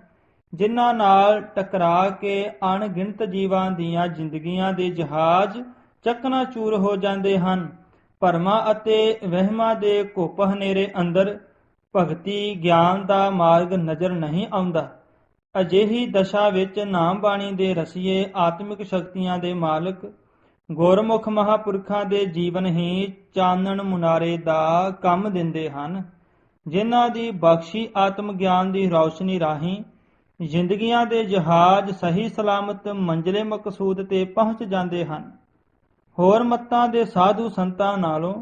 ਜਿਨ੍ਹਾਂ ਨਾਲ ਟਕਰਾ ਕੇ ਅਣਗਿਣਤ ਜੀਵਾਂ ਦੀਆਂ ਜ਼ਿੰਦਗੀਆਂ ਦੇ ਜਹਾਜ਼ ਚਕਨਾਚੂਰ ਹੋ ਜਾਂਦੇ ਹਨ। ਭਰਮਾਂ ਅਤੇ ਵਹਿਮਾਂ ਦੇ ਘੁੱਪ ਹਨੇਰੇ ਅੰਦਰ ਭਗਤੀ ਗਿਆਨ ਦਾ ਮਾਰਗ ਨਜ਼ਰ ਨਹੀਂ ਆਉਂਦਾ। ਅਜਿਹੀ ਦਸ਼ਾ ਵਿੱਚ ਨਾਮ ਬਾਣੀ ਦੇ ਰਸੀਏ ਆਤਮਿਕ ਸ਼ਕਤੀਆਂ ਦੇ ਮਾਲਕ ਗੁਰਮੁਖ ਮਹਾਂਪੁਰਖਾਂ ਦੇ ਜੀਵਨ ਹੀ ਚਾਨਣ ਮੁਨਾਰੇ ਦਾ ਕੰਮ ਦਿੰਦੇ ਹਨ ਜਿਨ੍ਹਾਂ ਦੀ ਬਖਸ਼ੀ ਆਤਮ ਗਿਆਨ ਦੀ ਰੌਸ਼ਨੀ ਰਾਹੀਂ ਜ਼ਿੰਦਗੀਆਂ ਦੇ ਜਹਾਜ਼ ਸਹੀ ਸਲਾਮਤ ਮੰਜ਼ਿਲੇ ਮਕਸੂਦ ਤੇ ਪਹੁੰਚ ਜਾਂਦੇ ਹਨ। ਹੋਰ ਮੱਤਾਂ ਦੇ ਸਾਧੂ ਸੰਤਾਂ ਨਾਲੋਂ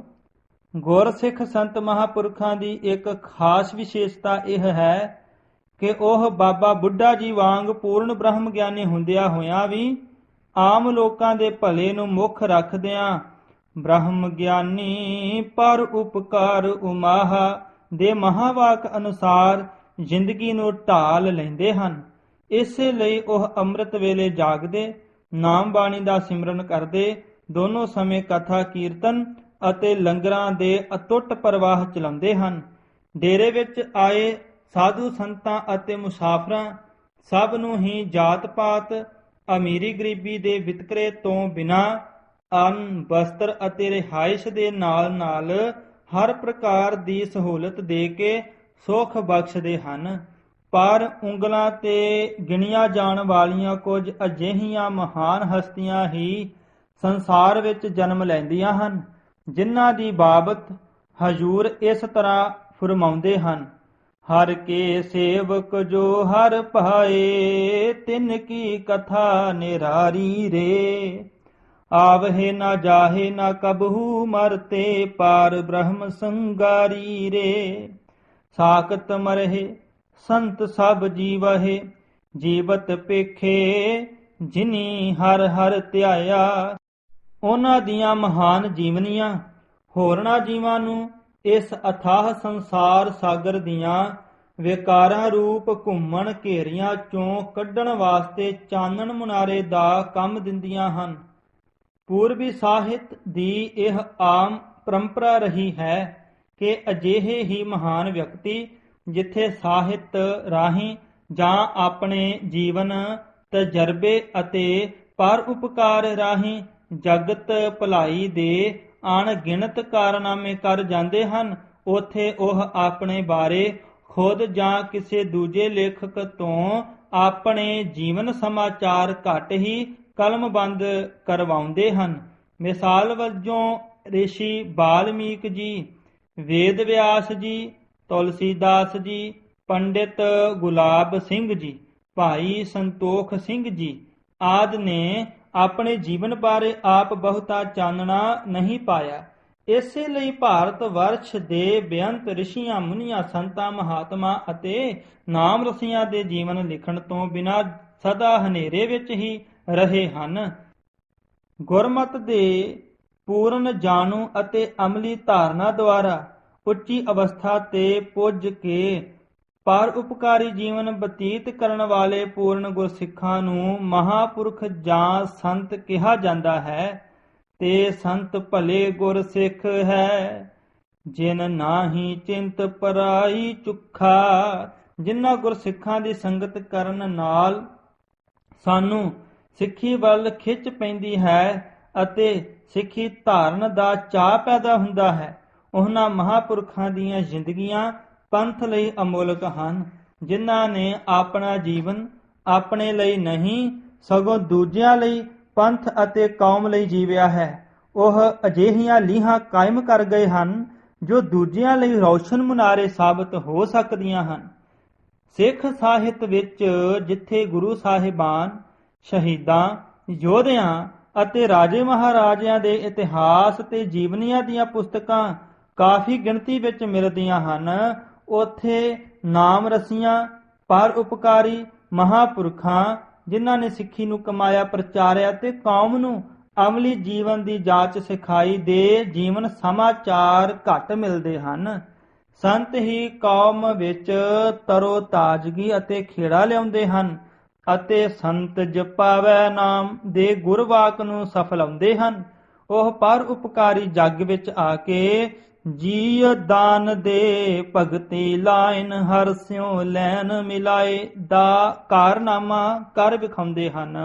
ਗੁਰਸਿੱਖ ਸੰਤ ਮਹਾਂਪੁਰਖਾਂ ਦੀ ਇੱਕ ਖਾਸ ਵਿਸ਼ੇਸ਼ਤਾ ਇਹ ਹੈ ਕਿ ਉਹ ਬਾਬਾ ਬੁੱਢਾ ਜੀ ਵਾਂਗ ਪੂਰਨ ਬ੍ਰਹਮ ਗਿਆਨੀ ਹੁੰਦਿਆਂ ਹੋਇਆਂ ਵੀ ਆਮ ਲੋਕਾਂ ਦੇ ਭਲੇ ਨੂੰ ਮੁੱਖ ਰੱਖਦਿਆਂ ਬ੍ਰਹਮ ਗਿਆਨੀ ਪਰ ਉਪਕਾਰ ਉਮਾਹਾ ਦੇ ਮਹਾਵਾਕ ਅਨੁਸਾਰ ਜ਼ਿੰਦਗੀ ਨੂੰ ਢਾਲ ਲੈਂਦੇ ਹਨ। ਇਸੇ ਲਈ ਉਹ ਅੰਮ੍ਰਿਤ ਵੇਲੇ ਜਾਗਦੇ, ਨਾਮ ਬਾਣੀ ਦਾ ਸਿਮਰਨ ਕਰਦੇ, ਦੋਨੋਂ ਸਮੇਂ ਕਥਾ ਕੀਰਤਨ ਅਤੇ ਲੰਗਰਾਂ ਦੇ ਅਟੁੱਟ ਪ੍ਰਵਾਹ ਚਲਾਉਂਦੇ ਹਨ। ਡੇਰੇ ਵਿੱਚ ਆਏ ਸਾਧੂ ਸੰਤਾਂ ਅਤੇ ਮੁਸਾਫਰਾਂ ਸਭ ਨੂੰ ਹੀ ਜਾਤ ਪਾਤ, ਅਮੀਰੀ ਗਰੀਬੀ ਦੇ ਵਿਤਕਰੇ ਤੋਂ ਬਿਨਾਂ ਅੰਨ, ਵਸਤਰ ਅਤੇ ਰਿਹਾਇਸ਼ ਦੇ ਨਾਲ ਨਾਲ ਹਰ ਪ੍ਰਕਾਰ ਦੀ ਸਹੂਲਤ ਦੇ ਕੇ ਸੁੱਖ ਬਖਸ਼ਦੇ ਹਨ। ਪਰ ਉਂਗਲਾਂ ਤੇ ਗਿਣੀਆਂ ਜਾਣ ਵਾਲੀਆਂ ਕੁਝ ਅਜਿਹੀਆਂ ਮਹਾਨ ਹਸਤੀਆਂ ਹੀ ਸੰਸਾਰ ਵਿੱਚ ਜਨਮ ਲੈਂਦੀਆਂ ਹਨ ਜਿਨ੍ਹਾਂ ਦੀ ਬਾਬਤ ਹਜ਼ੂਰ ਇਸ ਤਰ੍ਹਾਂ ਫਰਮਾਉਂਦੇ ਹਨ। ਹਰ ਕੇ ਸੇਵਕ ਜੋ ਹਰ ਪਾਏ ਤਿਨ ਕੀ ਕਥਾ ਨਿਰਾਰੀ ਰੇ। ਆਵਹਿ ਨਾ ਜਾਹੇ ਨਾ ਕਬਹੂ ਮਰਤੇ ਪਾਰ ਬ੍ਰਹਮ ਸੰਗਾਰੀ ਰੇ। ਸਾਕਤ ਮਰਹਿ ਸੰਤ ਸਭ ਜੀਵਹਿ ਜੀਵਤ ਪੇਖੇ ਜਿਨੀ ਹਰ ਹਰ ਧਿਆਇਆ। ਉਹਨਾਂ ਦੀਆਂ ਮਹਾਨ ਜੀਵਨੀਆਂ ਹੋਰਨਾਂ ਜੀਵਾਂ ਨੂੰ ਇਸ ਅਥਾਹ ਸੰਸਾਰ ਸਾਗਰ ਦੀਆਂ ਵਿਕਾਰਾਂ ਰੂਪ ਘੁੰਮਣ ਘੇਰੀਆਂ ਚੋਂ ਕੱਢਣ ਵਾਸਤੇ ਚਾਨਣ ਮੁਨਾਰੇ ਦਾ ਕੰਮ ਦਿੰਦੀਆਂ ਹਨ। ਪੂਰਬੀ ਸਾਹਿਤ ਦੀ ਇਹ ਆਮ ਪਰੰਪਰਾ ਰਹੀ ਹੈ ਕਿ ਅਜਿਹੇ ਹੀ ਮਹਾਨ ਵਿਅਕਤੀ ਜਿੱਥੇ ਸਾਹਿਤ ਰਾਹੀਂ ਜਾਂ ਆਪਣੇ ਜੀਵਨ ਤਜਰਬੇ ਅਤੇ ਪਰਉਪਕਾਰ ਰਾਹੀਂ ਜਗਤ ਭਲਾਈ ਦੇ ਅਣਗਿਣਤ ਕਾਰਨਾਮੇ ਕਰ ਜਾਂਦੇ ਹਨ, ਉੱਥੇ ਉਹ ਆਪਣੇ ਬਾਰੇ ਖੁਦ ਜਾਂ ਕਿਸੇ ਦੂਜੇ ਲੇਖਕ ਤੋਂ ਆਪਣੇ ਜੀਵਨ ਸਮਾਚਾਰ ਘੱਟ ਹੀ ਕਲਮਬੰਦ ਕਰਵਾਉਂਦੇ ਹਨ। ਮਿਸਾਲ ਵਜੋਂ ਰਿਸ਼ੀ ਬਾਲਮੀਕ ਜੀ, ਵੇਦ ਵਿਆਸ ਜੀ, ਤੁਲਸੀਦਾਸ ਜੀ, ਪੰਡਿਤ ਗੁਲਾਬ ਸਿੰਘ ਜੀ, ਭਾਈ ਸੰਤੋਖ ਸਿੰਘ ਜੀ ਆਦਿ ਨੇ ਆਪਣੇ ਜੀਵਨ ਬਾਰੇ ਆਪ ਬਹੁਤਾ ਚਾਨਣਾ ਨਹੀਂ ਪਾਇਆ। ਇਸੇ ਲਈ ਭਾਰਤ ਵਰਸ਼ ਦੇ ਬੇਅੰਤ ਰਿਸ਼ੀਆਂ ਮੁਨੀਆਂ ਸੰਤਾਂ ਮਹਾਤਮਾ ਅਤੇ ਨਾਮ ਰਸੀਆਂ ਦੇ ਜੀਵਨ ਲਿਖਣ ਤੋਂ ਬਿਨਾਂ ਸਦਾ ਹਨੇਰੇ ਵਿੱਚ ਹੀ ਰਹੇ ਹਨ। ਗੁਰਮਤਿ ਦੇ ਪੂਰਨ ਜਾਣੂ ਅਤੇ ਅਮਲੀ ਧਾਰਨਾ ਦੁਆਰਾ ਉੱਚੀ ਅਵਸਥਾ ਤੇ ਪੁੱਜ ਕੇ ਪਰ ਉਪਕਾਰੀ ਜੀਵਨ ਬਤੀਤ ਕਰਨ ਵਾਲੇ ਪੂਰਨ ਗੁਰਸਿੱਖਾਂ ਨੂੰ ਮਹਾਂਪੁਰਖ ਜਾਂ ਸੰਤ ਕਿਹਾ ਜਾਂਦਾ ਹੈ। ਤੇ ਸੰਤ ਭਲੇ ਗੁਰਸਿੱਖ ਹੈ, ਜਿਨ ਨਾਹੀ ਚਿੰਤ ਪਰਾਈ ਚੁੱਖਾ। ਜਿਨ੍ਹਾਂ ਗੁਰਸਿੱਖਾਂ ਦੀ ਸੰਗਤ ਕਰਨ ਨਾਲ ਸਾਨੂੰ ਸਿੱਖੀ ਵੱਲ ਖਿੱਚ ਪੈਂਦੀ ਹੈ ਅਤੇ ਸਿੱਖੀ ਧਾਰਨ ਦਾ ਚਾਅ ਪੈਦਾ ਹੁੰਦਾ ਹੈ, ਉਹਨਾਂ ਮਹਾਂਪੁਰਖਾਂ ਦੀਆਂ ਜ਼ਿੰਦਗੀਆਂ ਪੰਥ ਲਈ ਅਮੋਲਕ ਹਨ, ਜਿਨ੍ਹਾਂ ਨੇ ਆਪਣਾ ਜੀਵਨ ਆਪਣੇ ਲਈ ਨਹੀਂ ਸਗੋਂ ਦੂਜਿਆਂ ਲਈ, ਪੰਥ ਅਤੇ ਕੌਮ ਲਈ ਜੀਵਿਆ ਹੈ। ਉਹ ਅਜਿਹੀਆਂ ਲੀਹਾਂ ਕਾਇਮ ਕਰ ਗਏ ਹਨ ਜੋ ਦੂਜਿਆਂ ਲਈ ਰੌਸ਼ਨ ਮੁਨਾਰੇ ਸਾਬਤ ਹੋ ਸਕਦੀਆਂ ਹਨ। ਸਿੱਖ ਸਾਹਿਤ ਵਿੱਚ ਜਿੱਥੇ ਗੁਰੂ ਸਾਹਿਬਾਨ, ਸ਼ਹੀਦਾਂ, ਯੋਧਿਆਂ ਅਤੇ ਰਾਜੇ ਮਹਾਰਾਜਿਆਂ ਦੇ ਇਤਿਹਾਸ ਤੇ ਜੀਵਨੀਆਂ ਦੀਆਂ ਪੁਸਤਕਾਂ ਕਾਫੀ ਗਿਣਤੀ ਵਿੱਚ ਮਿਲਦੀਆਂ ਹਨ, ਉੱਥੇ ਨਾਮ ਰਸੀਆਂ, ਪਰ ਉਪਕਾਰੀ ਮਹਾਂਪੁਰਖਾਂ ਜਿਨ੍ਹਾਂ ਨੇ ਸਿੱਖੀ ਨੂੰ ਕਮਾਇਆ, ਪ੍ਰਚਾਰਿਆ ਤੇ ਕੌਮ ਨੂੰ ਅਮਲੀ ਜੀਵਨ ਦੀ ਜਾਚ ਸਿਖਾਈ ਦੇ ਜੀਵਨ ਸਮਾਚਾਰ ਘੱਟ ਮਿਲਦੇ ਹਨ। ਸੰਤ ਹੀ ਕੌਮ ਵਿੱਚ ਤਰੋ ਤਾਜ਼ਗੀ ਅਤੇ ਖੇੜਾ ਲਿਆਉਂਦੇ ਹਨ ਅਤੇ ਸੰਤ ਜਪਾਵੈ ਨਾਮ ਦੇ ਗੁਰਵਾਕ ਨੂੰ ਸਫਲਾਉਂਦੇ ਹਨ। ਉਹ ਪਰ ਉਪਕਾਰੀ ਜੱਗ ਵਿੱਚ ਆ ਕੇ ਜੀ ਦਾਨ ਦੇ ਭਗਤੀ ਲਾਇਨ ਹਰ ਸਿਉ ਲੈਨ ਮਿਲਾਏ ਦਾ ਕਾਰਨਾਮਾ ਕਰ ਵਿਖਾਉਂਦੇ ਹਨ।